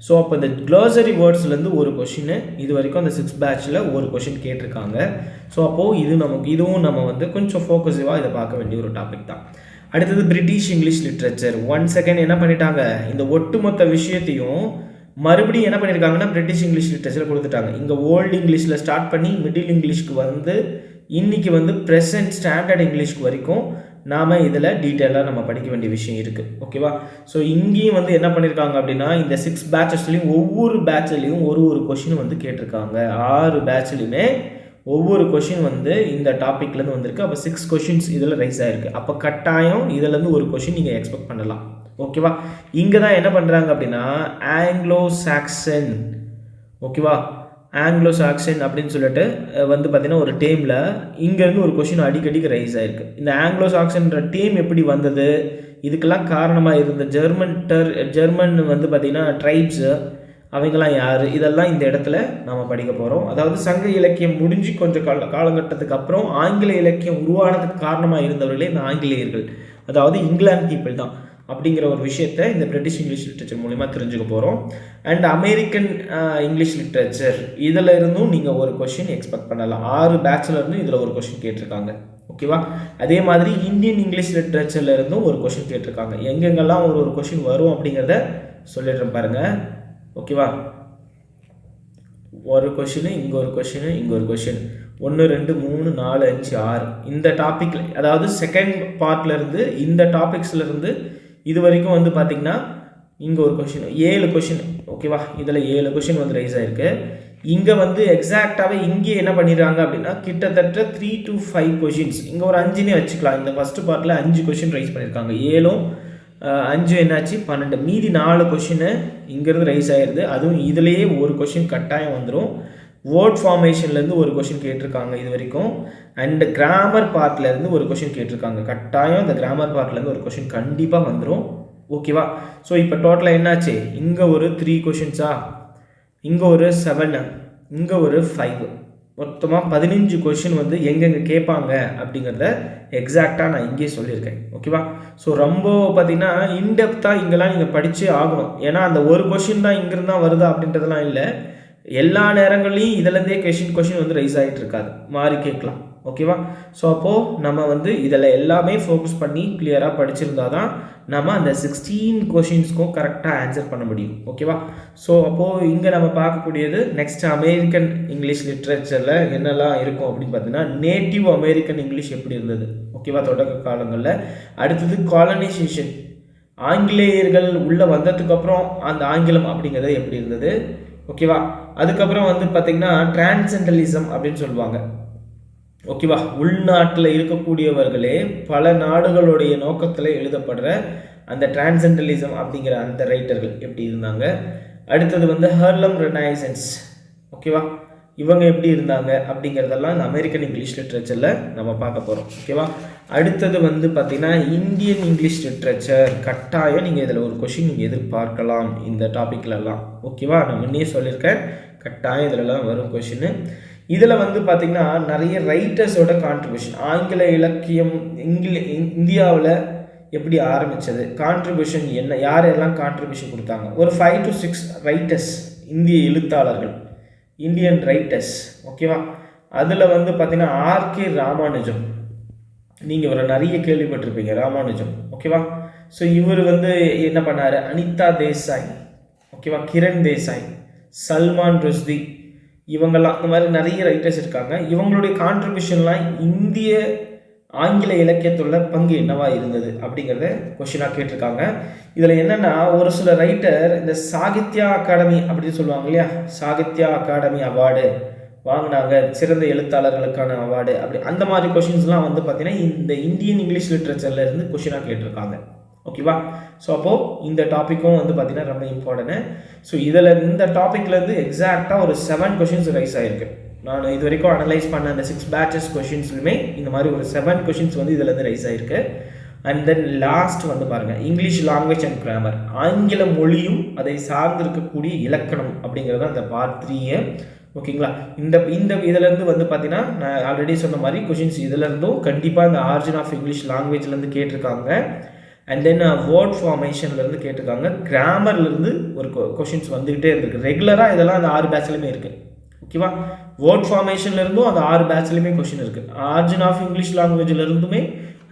ஸோ அப்போ இந்த க்ளோசரி வேர்ட்ஸ்லேருந்து ஒரு கொஷின் இது வரைக்கும் அந்த 6 பேட்சில் ஒரு கொஷின் கேட்டிருக்காங்க. ஸோ அப்போது இதுவும் நம்ம வந்து கொஞ்சம் ஃபோக்கஸிவாக இதை பார்க்க வேண்டிய ஒரு டாபிக் தான். அடுத்தது பிரிட்டிஷ் இங்கிலீஷ் லிட்ரேச்சர். 1 செகண்ட் என்ன பண்ணிட்டாங்க, இந்த ஒட்டுமொத்த விஷயத்தையும் மறுபடியும் என்ன பண்ணியிருக்காங்கன்னா பிரிட்டிஷ் இங்கிலீஷ் லிட்ரேச்சர் கொடுத்துட்டாங்க. இங்கே ஓல்டு இங்கிலீஷில் ஸ்டார்ட் பண்ணி மிடில் இங்கிலீஷ்க்கு வந்து இன்றைக்கி வந்து ப்ரெசன்ட் ஸ்டாண்டர்ட் இங்கிலீஷ்க்கு வரைக்கும் நாம் இதில் டீட்டெயிலாக நம்ம படிக்க வேண்டிய விஷயம் இருக்குது, ஓகேவா. ஸோ இங்கேயும் வந்து என்ன பண்ணியிருக்காங்க அப்படின்னா இந்த 6 பேட்சஸ்லையும் ஒவ்வொரு பேட்ச்லேயும் ஒரு கொஷின் வந்து கேட்டிருக்காங்க. 6 பேட்ச்லையுமே ஒவ்வொரு கொஷின் வந்து இந்த டாப்பிக்லேருந்து வந்திருக்கு. அப்போ 6 கொஷின்ஸ் இதில் ரைஸ் ஆகிருக்கு. அப்போ கட்டாயம் இதிலேருந்து ஒரு கொஷின் நீங்கள் எக்ஸ்பெக்ட் பண்ணலாம், ஓகேவா. இங்கே தான் என்ன பண்ணுறாங்க அப்படின்னா ஆங்கிலோ சாக்சன், ஓகேவா, ஆங்கிலோ சாக்சன் அப்படின்னு சொல்லிட்டு வந்து பார்த்திங்கன்னா ஒரு டேமில் இங்கேருந்து ஒரு கொஷின் அடிக்கடிக்கு ரைஸ் ஆகிருக்கு. இந்த ஆங்கிலோ சாக்சன்ற டேம் எப்படி வந்தது, இதுக்கெல்லாம் காரணமாக இருந்த ஜெர்மன் வந்து பார்த்திங்கன்னா ட்ரைப்ஸு அவங்கெல்லாம் யார், இதெல்லாம் இந்த இடத்துல நாம் படிக்க போகிறோம். அதாவது சங்க இலக்கியம் முடிஞ்சு கொஞ்சம் காலகட்டத்துக்கு அப்புறம் ஆங்கில இலக்கியம் உருவானதுக்கு காரணமாக இருந்தவர்களே இந்த ஆங்கிலேயர்கள், அதாவது இங்கிலாந்து பீப்புள் தான் அப்படிங்கிற ஒரு விஷயத்தை இந்த பிரிட்டிஷ் இங்கிலீஷ் லிட்ரேச்சர் மூலிமா தெரிஞ்சுக்க போகிறோம். அண்ட் அமெரிக்கன் இங்கிலீஷ் லிட்ரேச்சர் இதில் இருந்தும் நீங்கள் ஒரு கொஷின் எக்ஸ்பெக்ட் பண்ணலாம். 6 பேட்சில் இருந்தும் இதில் ஒரு கொஷின் கேட்டிருக்காங்க, ஓகேவா. அதே மாதிரி இந்தியன் இங்கிலீஷ் லிட்ரேச்சரில் இருந்தும் ஒரு கொஷின் கேட்டிருக்காங்க. எங்கெங்கெல்லாம் ஒரு கொஷின் வரும் அப்படிங்கிறத சொல்லிடுறேன் பாருங்கள், ஓகேவா. ஒரு கொஷின், இங்கே ஒரு கொஷின், இங்கே ஒரு கொஷின், 1 2 3 4 5 6 இந்த டாப்பிக்கில், அதாவது செகண்ட் பார்ட்லேருந்து இந்த டாபிக்ஸ்லேருந்து இது வரைக்கும் வந்து பார்த்திங்கன்னா இங்கே ஒரு கொஷின், 7 கொஷின், ஓகேவா. இதில் 7 கொஷின் வந்து ரைஸ் ஆகிருக்கு. இங்கே வந்து எக்ஸாக்டாகவே இங்கே என்ன பண்ணிடுறாங்க அப்படின்னா கிட்டத்தட்ட 3 to 5 கொஷின்ஸ், இங்கே ஒரு 5னே வச்சுக்கலாம். இந்த ஃபஸ்ட்டு பார்ட்டில் 5 கொஷின் ரைஸ் பண்ணியிருக்காங்க. 7ம் 5 என்னாச்சு 12, மீதி 4 கொஷின்னு இங்கேருந்து ரைஸ் ஆகிடுது. அதுவும் இதுலேயே ஒரு கொஷின் கட்டாயம் வந்துடும். வேர்ட் ஃபார்மேஷன்லேருந்து ஒரு கொஷின் கேட்டிருக்காங்க இது வரைக்கும். அண்ட் கிராமர் பார்ட்லேருந்து ஒரு கொஷின் கேட்டிருக்காங்க. கட்டாயம் இந்த கிராமர் பார்ட்லேருந்து ஒரு கொஷின் கண்டிப்பாக வந்துடும், ஓகேவா. ஸோ இப்போ டோட்டலாக என்னாச்சு, இங்கே ஒரு 3 கொஷின்ஸா, இங்கே ஒரு 7, இங்கே ஒரு 5, மொத்தமாக 15 கொஷின் வந்து எங்கெங்கே கேட்பாங்க அப்படிங்கிறத எக்ஸாக்டாக நான் இங்கேயே சொல்லியிருக்கேன், ஓகேவா. ஸோ ரொம்ப பார்த்திங்கன்னா இன்டெப்த்தாக இங்கெல்லாம் நீங்கள் படித்தே ஆகணும். ஏன்னா அந்த ஒரு கொஷின் தான் இங்கேருந்து தான் வருதா அப்படின்றதெல்லாம் இல்லை. எல்லா நேரங்கள்லையும் இதிலேருந்தே கொஷின் வந்து ரைஸ் ஆகிட்டு இருக்காது, மாறி கேட்கலாம், ஓகேவா. ஸோ அப்போது நம்ம வந்து இதில் எல்லாமே ஃபோக்கஸ் பண்ணி கிளியராக படிச்சிருந்தா தான் நம்ம அந்த 16 கொஷின்ஸ்க்கும் கரெக்டாக ஆன்சர் பண்ண முடியும், ஓகேவா. ஸோ அப்போது இங்கே நம்ம பார்க்கக்கூடியது நெக்ஸ்ட் அமெரிக்கன் இங்கிலீஷ் லிட்ரேச்சரில் என்னெல்லாம் இருக்கும் அப்படின்னு பார்த்தீங்கன்னா நேட்டிவ் அமெரிக்கன் இங்கிலீஷ் எப்படி இருந்தது, ஓகேவா, தொடக்க காலங்களில். அடுத்தது காலனைசேஷன், ஆங்கிலேயர்கள் உள்ளே வந்ததுக்கப்புறம் அந்த ஆங்கிலம் அப்படிங்கிறது எப்படி இருந்தது, ஓகேவா. அதுக்கப்புறம் வந்து பார்த்திங்கன்னா டிரான்சென்டலிசம் அப்படின்னு சொல்லுவாங்க, ஓகேவா. உள்நாட்டில் இருக்கக்கூடியவர்களே பல நாடுகளுடைய நோக்கத்தில் எழுதப்படுற அந்த டிரான்சென்டலிசம் அப்படிங்கிற அந்த ரைட்டர்கள் எப்படி இருந்தாங்க. அடுத்தது வந்து ஹார்லம் ரெனைசன்ஸ், ஓகேவா, இவங்க எப்படி இருந்தாங்க அப்படிங்கிறதெல்லாம் இந்த அமெரிக்கன் இங்கிலீஷ் லிட்ரேச்சரில் நம்ம பார்க்க போகிறோம், ஓகேவா. அடுத்தது வந்து பார்த்திங்கன்னா இந்தியன் இங்கிலீஷ் லிட்ரேச்சர். கட்டாயம் நீங்கள் இதில் ஒரு கொஷின் நீங்கள் எதிர்பார்க்கலாம் இந்த டாப்பிக்லலாம், ஓகேவா. நான் முன்னே சொல்லியிருக்கேன், கட்டாயம் இதிலலாம் வரும் கொஷின்னு. இதில் வந்து பார்த்திங்கன்னா நிறைய ரைட்டர்ஸோட கான்ட்ரிபியூஷன், ஆங்கில இலக்கியம் இந்தியாவில் எப்படி ஆரம்பித்தது, கான்ட்ரிபியூஷன் என்ன, யாரெல்லாம் கான்ட்ரிபியூஷன் கொடுத்தாங்க, ஒரு 5 to 6 ரைட்டர்ஸ், இந்திய எழுத்தாளர்கள், இந்தியன் ரைட்டர்ஸ், ஓகேவா. அதில் வந்து பார்த்திங்கன்னா ஆர்கே ராமானுஜம், நீங்கள் இவரை நிறைய கேள்விப்பட்டிருப்பீங்க, ராமானுஜம், ஓகேவா. ஸோ இவர் வந்து என்ன பண்ணார், அனிதா தேசாய், ஓகேவா, கிரண் தேசாய், சல்மான் ருஷ்தி, இவங்கெல்லாம் இந்த மாதிரி நிறைய ரைட்டர்ஸ் இருக்காங்க. இவங்களுடைய கான்ட்ரிபியூஷன்லாம் இந்திய ஆங்கில இலக்கியத்துள்ள பங்கு என்னவா இருந்தது அப்படிங்கிறத கொஷினாக கேட்டிருக்காங்க. இதில் என்னென்னா ஒரு சில ரைட்டர் இந்த சாகித்யா அகாடமி அப்படின்னு சொல்லுவாங்க இல்லையா, சாகித்யா அகாடமி அவார்டு வாங்கினாங்க, சிறந்த எழுத்தாளர்களுக்கான அவார்டு, அப்படி அந்த மாதிரி கொஷின்ஸ்லாம் வந்து பார்த்திங்கன்னா இந்த இந்தியன் இங்கிலீஷ் லிட்ரேச்சரில் இருந்து கொஷினாக கேட்டிருக்காங்க, ஓகேவா? ஸோ அப்போது இந்த டாப்பிக்கும் வந்து பார்த்திங்கன்னா ரொம்ப இம்பார்ட்டன்ட். ஸோ இதில் இந்த டாப்பிக்லேருந்து எக்ஸாக்டாக ஒரு 7 கொஷின்ஸ் ரைஸ் ஆகிருக்கு. நான் இது வரைக்கும் அனலைஸ் பண்ண அந்த 6 பேட்சஸ் கொஷின்ஸ்லுமே இந்த மாதிரி ஒரு 7 கொஷின்ஸ் வந்து இதிலேருந்து ரைஸ் ஆகிருக்கு. அண்ட் தென் லாஸ்ட் வந்து பாருங்கள், இங்கிலீஷ் லாங்குவேஜ் அண்ட் கிராமர், ஆங்கில மொழியும் அதை சார்ந்திருக்கக்கூடிய இலக்கணம் அப்படிங்கிறது அந்த பார்ட் 3. ஓகேங்களா? இந்த இதிலேருந்து வந்து பார்த்தீங்கன்னா நான் ஆல்ரெடி சொன்ன மாதிரி கொஷின்ஸ் இதிலேருந்தும் கண்டிப்பாக இந்த ஆரிஜின் ஆஃப் இங்கிலீஷ் லாங்குவேஜ்லேருந்து கேட்டிருக்காங்க. அண்ட் தென் வேர்ட் ஃபார்மேஷன்லேருந்து கேட்டிருக்காங்க. கிராமர்லேருந்து ஒரு கொஷின்ஸ் வந்துக்கிட்டே இருக்குது ரெகுலராக. இதெல்லாம் அந்த 6 பேட்ச்லையுமே இருக்குது. ஓகேவா? வேர்ட் ஃபார்மேஷன்லேருந்தும் அந்த 6 பேட்ச்லையுமே கொஷின் இருக்குது. ஆரிஜின் ஆஃப் இங்கிலீஷ் லாங்குவேஜ்லேருந்துமே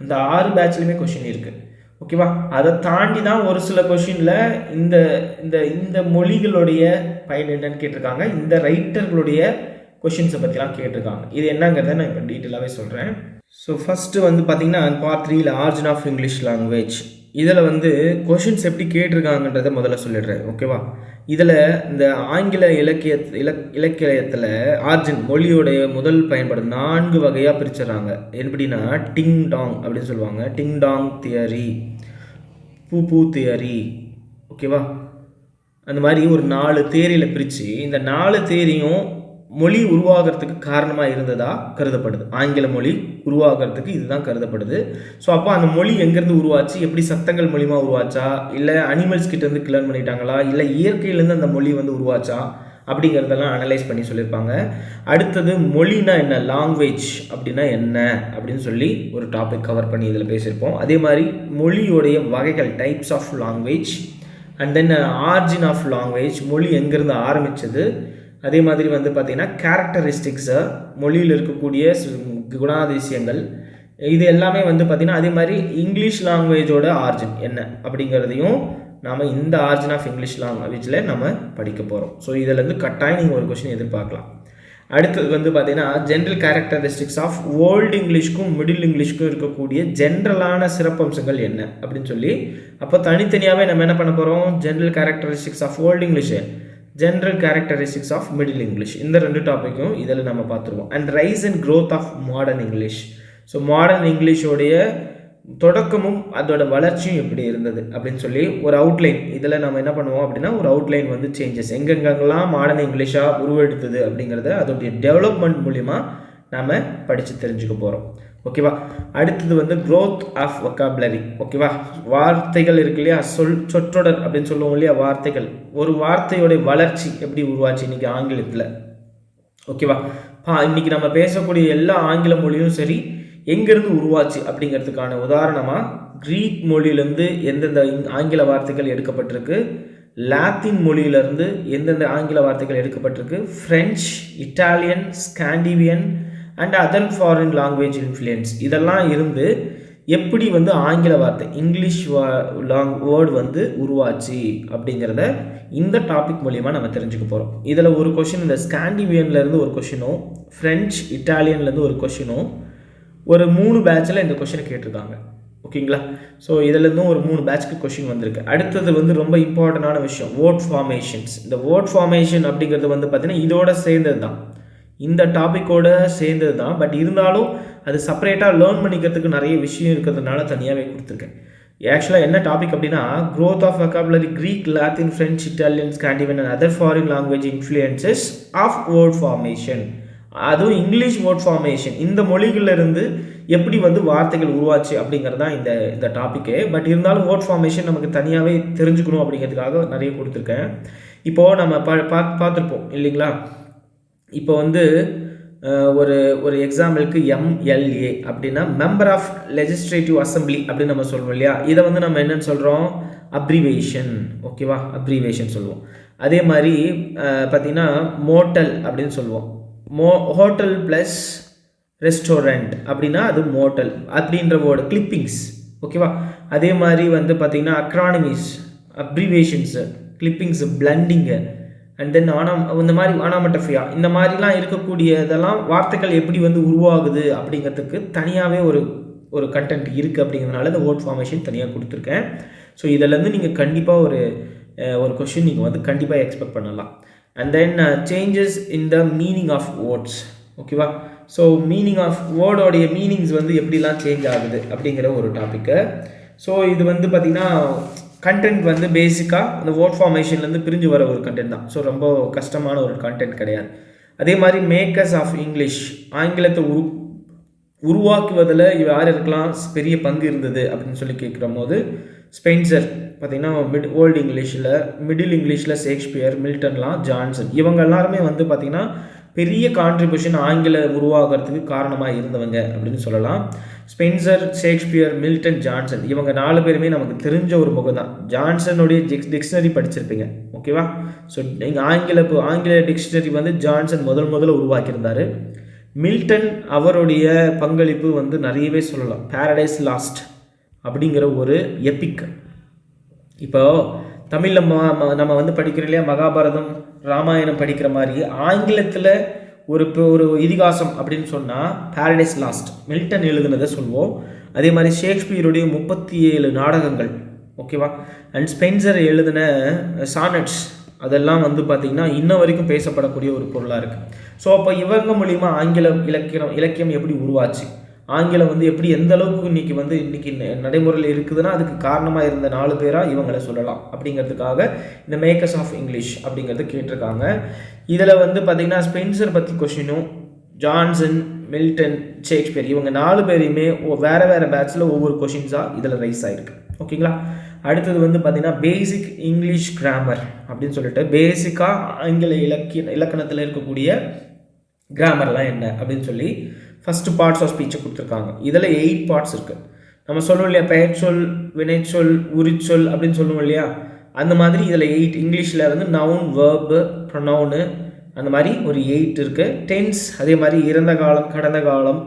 அந்த 6 பேட்ச்லையுமே கொஷின் இருக்குது. ஓகேவா? அதை தாண்டி தான் ஒரு சில கொஷினில் இந்த இந்த இந்த மொழிகளுடைய பயன் என்னன்னு கேட்டிருக்காங்க. இந்த ரைட்டர்களுடைய கொஷின்ஸை பற்றிலாம் கேட்டிருக்காங்க. இது என்னங்கிறத நான் இப்போ டீட்டெயிலாகவே சொல்கிறேன். ஸோ ஃபஸ்ட்டு வந்து பார்த்திங்கன்னா பார்ட் 3ல் ஆரிஜின் ஆஃப் இங்கிலீஷ் லாங்குவேஜ், இதில் வந்து கொஷின்ஸ் எப்படி கேட்டிருக்காங்கன்றதை முதல்ல சொல்லிடுறேன். ஓகேவா? இதில் இந்த ஆங்கில இலக்கியத்தில் ஆரிஜின் மொழியோடைய முதல் பயன்பாடு 4 வகையாக பிரிச்சிடறாங்க. எப்படின்னா டிங் டாங் அப்படின்னு சொல்லுவாங்க, டிங் டாங் தியரி, பூ தியரி. ஓகேவா? அந்த மாதிரி ஒரு 4 தேரியில் பிரித்து இந்த 4 தேரியும் மொழி உருவாகிறதுக்கு காரணமாக இருந்ததாக கருதப்படுது. ஆங்கில மொழி உருவாகிறதுக்கு இதுதான் கருதப்படுது. ஸோ அப்போ அந்த மொழி எங்கேருந்து உருவாச்சு, எப்படி சத்தங்கள் மூலிமா உருவாச்சா, இல்லை அனிமல்ஸ் கிட்டேருந்து கிளர்ன் பண்ணிட்டாங்களா, இல்லை இயற்கையிலேருந்து அந்த மொழி வந்து உருவாச்சா அப்படிங்கிறதெல்லாம் அனலைஸ் பண்ணி சொல்லியிருப்பாங்க. அடுத்தது மொழினா என்ன, லாங்குவேஜ் அப்படின்னா என்ன அப்படின்னு சொல்லி ஒரு டாபிக் கவர் பண்ணி இதில் பேசியிருப்போம். அதே மாதிரி மொழியோடைய வகைகள், types of language, and then origin of language, மொழி எங்கேருந்து ஆரம்பித்தது, அதே மாதிரி வந்து பார்த்திங்கன்னா கேரக்டரிஸ்டிக்ஸு, மொழியில் இருக்கக்கூடிய குணாதிசயங்கள், இது எல்லாமே வந்து பார்த்திங்கன்னா அதே மாதிரி இங்கிலீஷ் லாங்குவேஜோட ஆரிஜின் என்ன அப்படிங்கிறதையும் நாம் இந்த ஆரிஜின் ஆஃப் இங்கிலீஷ் லாங்குவேஜில் நம்ம படிக்க போகிறோம். ஸோ இதிலேருந்து கட்டாயம் நீங்கள் ஒரு கொஸ்டின் எதிர்பார்க்கலாம். அடுத்தது வந்து பார்த்திங்கன்னா ஜென்ரல் கேரக்டரிஸ்டிக்ஸ் ஆஃப் ஓல்டு இங்கிலீஷ்க்கும் மிடில் இங்கிலீஷ்க்கும் இருக்கக்கூடிய ஜென்ரலான சிறப்பம்சங்கள் என்ன அப்படின்னு சொல்லி, அப்போ தனித்தனியாகவே நம்ம என்ன பண்ண போகிறோம், general characteristics of old English, general characteristics of middle English, இந்த 2 டாப்பிக்கும் இதில் நம்ம பார்த்துருவோம். And rise and growth of modern English. So modern இங்கிலீஷோடைய தொடக்கமும் அதோட வளர்ச்சியும் எப்படி இருந்தது அப்படின்னு சொல்லி ஒரு அவுட்லைன் இதில் நம்ம என்ன பண்ணுவோம் அப்படின்னா, ஒரு அவுட்லைன் வந்து சேஞ்சஸ் எங்கெங்கெல்லாம் மாடர்ன் இங்கிலீஷாக உருவெடுத்தது அப்படிங்கிறத அதோடைய டெவலப்மெண்ட் மூலிமா நாம் படித்து தெரிஞ்சுக்க போகிறோம். ஓகேவா? அடுத்தது வந்து க்ரோத் ஆஃப் வொக்காபுலரி. ஓகேவா? வார்த்தைகள் இருக்கு இல்லையா, சொற்றொடர் அப்படின்னு சொல்லுவோம் இல்லையா, வார்த்தைகள், ஒரு வார்த்தையோடைய வளர்ச்சி எப்படி உருவாச்சு இன்றைக்கி ஆங்கிலத்தில். ஓகேவா? இன்றைக்கி நம்ம பேசக்கூடிய எல்லா ஆங்கில மொழியும் சரி எங்கேருந்து உருவாச்சு அப்படிங்கிறதுக்கான உதாரணமாக க்ரீக் மொழியிலேருந்து எந்தெந்த ஆங்கில வார்த்தைகள் எடுக்கப்பட்டிருக்கு, லாத்தின் மொழியிலேருந்து எந்தெந்த ஆங்கில வார்த்தைகள் எடுக்கப்பட்டிருக்கு, French, Italian, Scandinavian and other foreign language influence, இதெல்லாம் இருந்து எப்படி வந்து ஆங்கில வார்த்தை இங்கிலீஷ் வேர்டு வந்து உருவாச்சு அப்படிங்கிறத இந்த டாபிக் மூலிமா நம்ம தெரிஞ்சுக்க போகிறோம். இதில் ஒரு கொஷின் இந்த ஸ்காண்டிவியன்லேருந்து ஒரு கொஷினும், ஃப்ரெஞ்ச், இட்டாலியன்லேருந்து ஒரு கொஷினும், ஒரு 3 பேட்சில் இந்த கொஷினை கேட்டிருக்காங்க. ஓகேங்களா? ஸோ இதிலேருந்தும் ஒரு 3 பேட்ச்க்கு கொஷின் வந்திருக்கு. அடுத்தது வந்து ரொம்ப இம்பார்ட்டண்டான விஷயம் வேர்ட் ஃபார்மேஷன்ஸ். இந்த வேர்ட் ஃபார்மேஷன் அப்படிங்கிறது வந்து பார்த்திங்கன்னா இதோட சேர்ந்தது தான், இந்த டாப்பிக்கோட சேர்ந்தது தான். பட் இருந்தாலும் அது செப்பரேட்டாக லேர்ன் பண்ணிக்கிறதுக்கு நிறைய விஷயம் இருக்கிறதுனால தனியாகவே கொடுத்துருக்கேன். ஆக்சுவலாக என்ன டாபிக் அப்படின்னா growth of vocabulary, Greek, Latin, French, Italian, Scandinavian and other foreign language influences of word formation. அதுவும் இங்கிலீஷ் வேர்ட் ஃபார்மேஷன், இந்த மொழிகளிலிருந்து எப்படி வந்து வார்த்தைகள் உருவாச்சு அப்படிங்கிறது தான் இந்த டாப்பிக்கு. பட் இருந்தாலும் வேர்ட் ஃபார்மேஷன் நமக்கு தனியாகவே தெரிஞ்சுக்கணும் அப்படிங்கிறதுக்காக நிறைய கொடுத்துருக்கேன். இப்போது நம்ம பார்த்துருப்போம் இல்லைங்களா. இப்போ வந்து ஒரு எக்ஸாம்பிளுக்கு MLA அப்படின்னா மெம்பர் ஆஃப் லெஜிஸ்லேட்டிவ் அசம்பிளி அப்படின்னு நம்ம சொல்லுவோம் இல்லையா. இதை வந்து நம்ம என்னென்னு சொல்கிறோம், அப்ரிவேஷன். ஓகேவா? அப்ரிவேஷன் சொல்லுவோம். அதே மாதிரி பார்த்திங்கன்னா மோட்டல் அப்படின்னு சொல்லுவோம். ஹோட்டல் ப்ளஸ் ரெஸ்டாரண்ட் அப்படின்னா அது மோட்டல் அப்படின்ற வேர்டு, கிளிப்பிங்ஸ். ஓகேவா? அதே மாதிரி வந்து பார்த்திங்கன்னா அக்ரானிமிஸ், அப்ரிவேஷன்ஸு, கிளிப்பிங்ஸு, பிளண்டிங்கு, அண்ட் தென் இந்த மாதிரி ஆனாமட்டஃபியா, இந்த மாதிரிலாம் இருக்கக்கூடிய இதெல்லாம் வார்த்தைகள் எப்படி வந்து உருவாகுது அப்படிங்கிறதுக்கு தனியாகவே ஒரு கண்டென்ட் இருக்குது. அப்படிங்கிறதுனால இந்த வேர்ட் ஃபார்மேஷன் தனியாக கொடுத்துருக்கேன். ஸோ இதிலேருந்து நீங்கள் கண்டிப்பாக ஒரு கொஷின் நீங்கள் வந்து கண்டிப்பாக எக்ஸ்பெக்ட் பண்ணலாம். And then changes in the meaning of words. ஓகேவா? ஸோ மீனிங் ஆஃப் வேர்டோடைய மீனிங்ஸ் வந்து எப்படிலாம் சேஞ்ச் ஆகுது அப்படிங்கிற ஒரு டாப்பிக்கை ஸோ இது வந்து பார்த்திங்கன்னா கண்டென்ட் வந்து பேசிக்காக அந்த வேர்ட் ஃபார்மேஷன்லேருந்து பிரிஞ்சு வர ஒரு கண்டென்ட் தான். ஸோ ரொம்ப கஷ்டமான ஒரு கண்டென்ட் கிடையாது. அதே மாதிரி மேக்கர்ஸ் ஆஃப் இங்கிலீஷ், ஆங்கிலத்தை உருவாக்குவதில் யார் இருக்கலாம் பெரிய பங்கு இருந்தது அப்படின்னு சொல்லி கேட்குற போது ஸ்பென்சர் பார்த்திங்கன்னா ஓல்டு இங்கிலீஷில், மிடில் இங்கிலீஷில் ஷேக்ஸ்பியர், மில்டன்லாம், ஜான்சன், இவங்க எல்லாருமே வந்து பார்த்திங்கன்னா பெரிய கான்ட்ரிபியூஷன் ஆங்கிலம் உருவாகிறதுக்கு காரணமாக இருந்தவங்க அப்படின்னு சொல்லலாம். ஸ்பென்சர், ஷேக்ஸ்பியர், மில்டன், ஜான்சன் இவங்க 4 பேருமே நமக்கு தெரிஞ்ச ஒரு முகம் தான். ஜான்சனுடைய டிக்ஷனரி படிச்சிருப்பீங்க, ஓகேவா? ஸோ நீங்கள் ஆங்கில டிக்ஷனரி வந்து ஜான்சன் முதல்ல உருவாக்கியிருந்தார். மில்டன் அவருடைய பங்களிப்பு வந்து நிறையவே சொல்லலாம். பாரடைஸ் லாஸ்ட் அப்படிங்கிற ஒரு எபிக். இப்போ தமிழில் நம்ம வந்து படிக்கிறோம் இல்லையா, மகாபாரதம், ராமாயணம் படிக்கிற மாதிரி ஆங்கிலத்தில் ஒரு இதிகாசம் அப்படின்னு சொன்னால் பாரடைஸ் லாஸ்ட் மில்டன் எழுதுனதை சொல்வோம். அதே மாதிரி ஷேக்ஸ்பியருடைய 37 நாடகங்கள், ஓகேவா? அண்ட் ஸ்பென்சர் எழுதின சானட்ஸ் அதெல்லாம் வந்து பார்த்திங்கன்னா இன்ன வரைக்கும் பேசப்படக்கூடிய ஒரு பொருளாக இருக்குது. ஸோ அப்போ இவங்க மூலிமா ஆங்கில இலக்கியம் எப்படி உருவாச்சு, ஆங்கிலம் வந்து எப்படி எந்த அளவுக்கு இன்றைக்கி நடைமுறையில் இருக்குதுன்னா அதுக்கு காரணமாக இருந்த 4 பேராக இவங்களை சொல்லலாம் அப்படிங்கிறதுக்காக இந்த மேக்கர்ஸ் ஆஃப் இங்கிலீஷ் அப்படிங்கிறது கேட்டிருக்காங்க. இதில் வந்து பார்த்திங்கன்னா ஸ்பென்சர் பற்றி கொஷினும், ஜான்சன், மில்டன், ஷேக்ஸ்பியர் இவங்க 4 பேரையுமே வேறு பேட்சில் ஒவ்வொரு கொஷின்ஸாக இதில் ரைஸ் ஆகிருக்கு, ஓகேங்களா? அடுத்தது வந்து பார்த்திங்கன்னா பேசிக் இங்கிலீஷ் கிராமர் அப்படின்னு சொல்லிட்டு பேசிக்காக ஆங்கில இலக்கணத்தில் இருக்கக்கூடிய கிராமர்லாம் என்ன அப்படின்னு சொல்லி ஃபஸ்ட்டு பார்ட்ஸ் ஆஃப் ஸ்பீச்சை கொடுத்துருக்காங்க. இதில் 8 பார்ட்ஸ் இருக்குது. நம்ம சொல்லுவோம் இல்லையா, பெயர்ச்சொல், வினைச்சொல், உரிச்சொல் அப்படின்னு சொல்லுவோம் இல்லையா, அந்த மாதிரி இதில் 8 இங்கிலீஷில் வந்து நவுன், வேர்பு, ப்ரொனவுனு அந்த மாதிரி ஒரு 8 இருக்குது. டென்ஸ் அதே மாதிரி இறந்த காலம், கடந்த காலம்,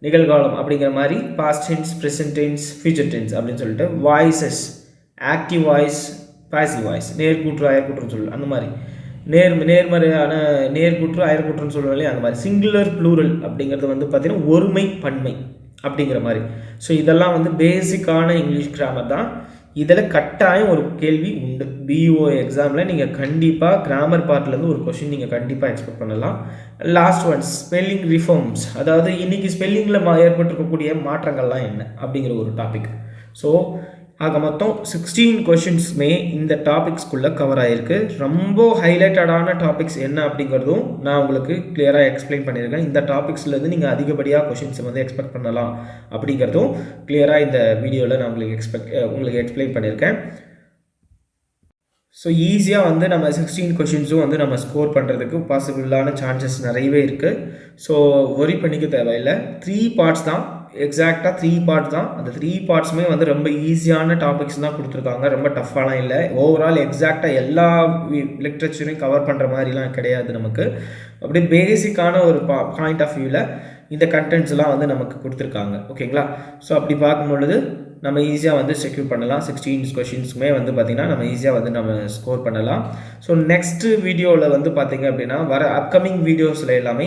நிகழ்காலம் அப்படிங்கிற மாதிரி past tense, present tense, future tense அப்படின்னு சொல்லிட்டு voices, active voice, passive voice, நேர்கூற்று, அயற்கூற்றுன்னு சொல்லலாம், அந்த மாதிரி நேர்மறையான நேர்கூற்று, அயற்கூற்றுன்னு சொல்லுவோம் இல்லையா, அந்த மாதிரி சிங்குலர் ப்ளூரல் அப்படிங்கிறது வந்து பார்த்திங்கன்னா ஒருமை பன்மை அப்படிங்கிற மாதிரி. ஸோ இதெல்லாம் வந்து பேசிக்கான இங்கிலீஷ் கிராமர் தான். இதில் கட்டாயம் ஒரு கேள்வி உண்டு. பிஓ எக்ஸாமில் நீங்கள் கண்டிப்பாக கிராமர் பார்ட்லேருந்து ஒரு கொஷின் நீங்கள் கண்டிப்பாக எக்ஸ்பெக்ட் பண்ணலாம். லாஸ்ட் ஒன் ஸ்பெல்லிங் ரிஃபார்ம்ஸ், அதாவது இன்றைக்கி ஸ்பெல்லிங்கில் ஏற்பட்டிருக்கக்கூடிய மாற்றங்கள்லாம் என்ன அப்படிங்கிற ஒரு டாபிக். ஸோ ஆக மொத்தம் 16 கொஷின்ஸுமே இந்த டாபிக்ஸ்குள்ளே கவர் ஆகிருக்கு. ரொம்ப ஹைலைட்டடான டாபிக்ஸ் என்ன அப்படிங்கிறதும் நான் உங்களுக்கு கிளியராக எக்ஸ்பிளைன் பண்ணியிருக்கேன். இந்த டாபிக்ஸ்லேருந்து நீங்கள் அதிகப்படியாக கொஷின்ஸை வந்து எக்ஸ்பெக்ட் பண்ணலாம் அப்படிங்கிறதும் கிளியராக இந்த வீடியோவில் நான் உங்களுக்கு எக்ஸ்பிளைன் பண்ணியிருக்கேன். ஸோ ஈஸியாக வந்து நம்ம 16 கொஷின்ஸும் வந்து நம்ம ஸ்கோர் பண்ணுறதுக்கு பாசிபிளான சான்சஸ் நிறையவே இருக்குது. ஸோ ஒரி பண்ணிக்க தேவையில்லை. 3 பார்ட்ஸ் தான், எக்ஸாக்டாக 3 பார்ட்ஸ் தான். அந்த 3 பார்ட்ஸுமே வந்து ரொம்ப ஈஸியான டாபிக்ஸ் தான் கொடுத்துருக்காங்க, ரொம்ப டஃப்பாலாம் இல்லை. ஓவரால் எக்ஸாக்டாக எல்லா லிட்ரேச்சரையும் கவர் பண்ணுற மாதிரிலாம் கிடையாது. நமக்கு அப்படியே பேசிக்கான ஒரு பாயிண்ட் ஆஃப் வியூவில் இந்த கண்டென்ட்ஸ்லாம் வந்து நமக்கு கொடுத்துருக்காங்க, ஓகேங்களா? ஸோ அப்படி பார்க்கும்பொழுது நம்ம ஈஸியாக வந்து செக்யூர் பண்ணலாம். 16 கொஷின்ஸுமே வந்து பார்த்திங்கன்னா நம்ம ஈஸியாக வந்து நம்ம ஸ்கோர் பண்ணலாம். ஸோ நெக்ஸ்ட்டு வீடியோவில் வந்து பார்த்திங்க அப்படின்னா வர அப்கமிங் வீடியோஸில் எல்லாமே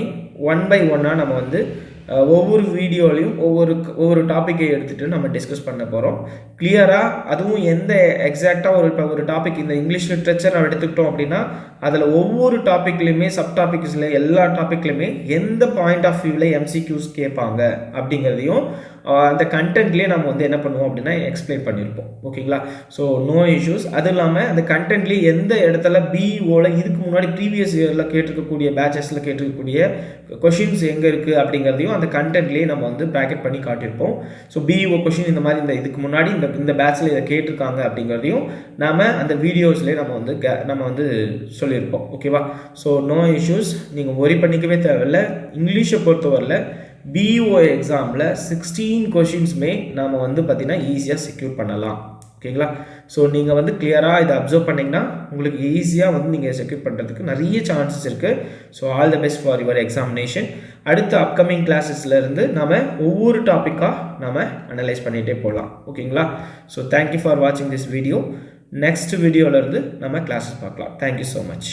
1 by 1 நம்ம வந்து ஒவ்வொரு வீடியோலையும் ஒவ்வொரு டாப்பிக்கை எடுத்துகிட்டு நம்ம டிஸ்கஸ் பண்ண போகிறோம் கிளியராக. அதுவும் எந்த எக்ஸாக்டாக ஒரு டாபிக் இந்த இங்கிலீஷ் லிட்ரேச்சர் நம்ம எடுத்துக்கிட்டோம் அப்படின்னா அதில் ஒவ்வொரு டாப்பிக்லையுமே சப் டாபிக்ஸில் எல்லா டாப்பிக்லையுமே எந்த பாயிண்ட் ஆஃப் வியூவில் எம்சிக்யூஸ் கேட்பாங்க அப்படிங்கிறதையும் அந்த கண்டென்ட்லேயே நம்ம வந்து என்ன பண்ணுவோம் அப்படின்னா எக்ஸ்பிளைன் பண்ணியிருப்போம், ஓகேங்களா? So no issues. அது இல்லாமல் அந்த கண்டென்ட்லேயே எந்த இடத்துல பிஓவில் இதுக்கு முன்னாடி ப்ரீவியஸ் இயரில் கேட்டிருக்கக்கூடிய பேச்சஸில் கேட்டிருக்கக்கூடிய கொஷின்ஸ் எங்கே இருக்குது அப்படிங்கிறதையும் அந்த கண்டென்ட்லேயே நம்ம வந்து ப்ராக்கெட் பண்ணி காட்டியிருப்போம். ஸோ பிஓ கொஷின் இந்த மாதிரி இதுக்கு முன்னாடி இந்த பேட்சில் இதை கேட்டிருக்காங்க அப்படிங்கிறதையும் நாம் அந்த வீடியோஸ்லேயே நம்ம வந்து சொல்லியிருப்போம், ஓகேவா? ஸோ நோ இஷ்யூஸ், நீங்கள் ஒரி பண்ணிக்கவே தேவையில்லை. இங்கிலீஷை பொறுத்தவரையில் பிஓ எக்ஸாமில் 16 கொஷின்ஸுமே நாம் வந்து பார்த்திங்கன்னா ஈஸியாக செக்யூர் பண்ணலாம், ஓகேங்களா? ஸோ நீங்கள் வந்து கிளியராக இதை அப்சர்வ் பண்ணிங்கன்னா உங்களுக்கு ஈஸியாக வந்து நீங்கள் செக்யூர் பண்ணுறதுக்கு நிறைய சான்சஸ் இருக்குது. So all the best for your examination. அடுத்த அப்கமிங் கிளாஸஸ்லேருந்து நம்ம ஒவ்வொரு டாப்பிக்காக நம்ம அனலைஸ் பண்ணிகிட்டே போகலாம், ஓகேங்களா? ஸோ தேங்க்யூ ஃபார் வாட்சிங் திஸ் வீடியோ. நெக்ஸ்ட் வீடியோவிலேருந்து நம்ம கிளாஸஸ் பார்க்கலாம். Thank you so much.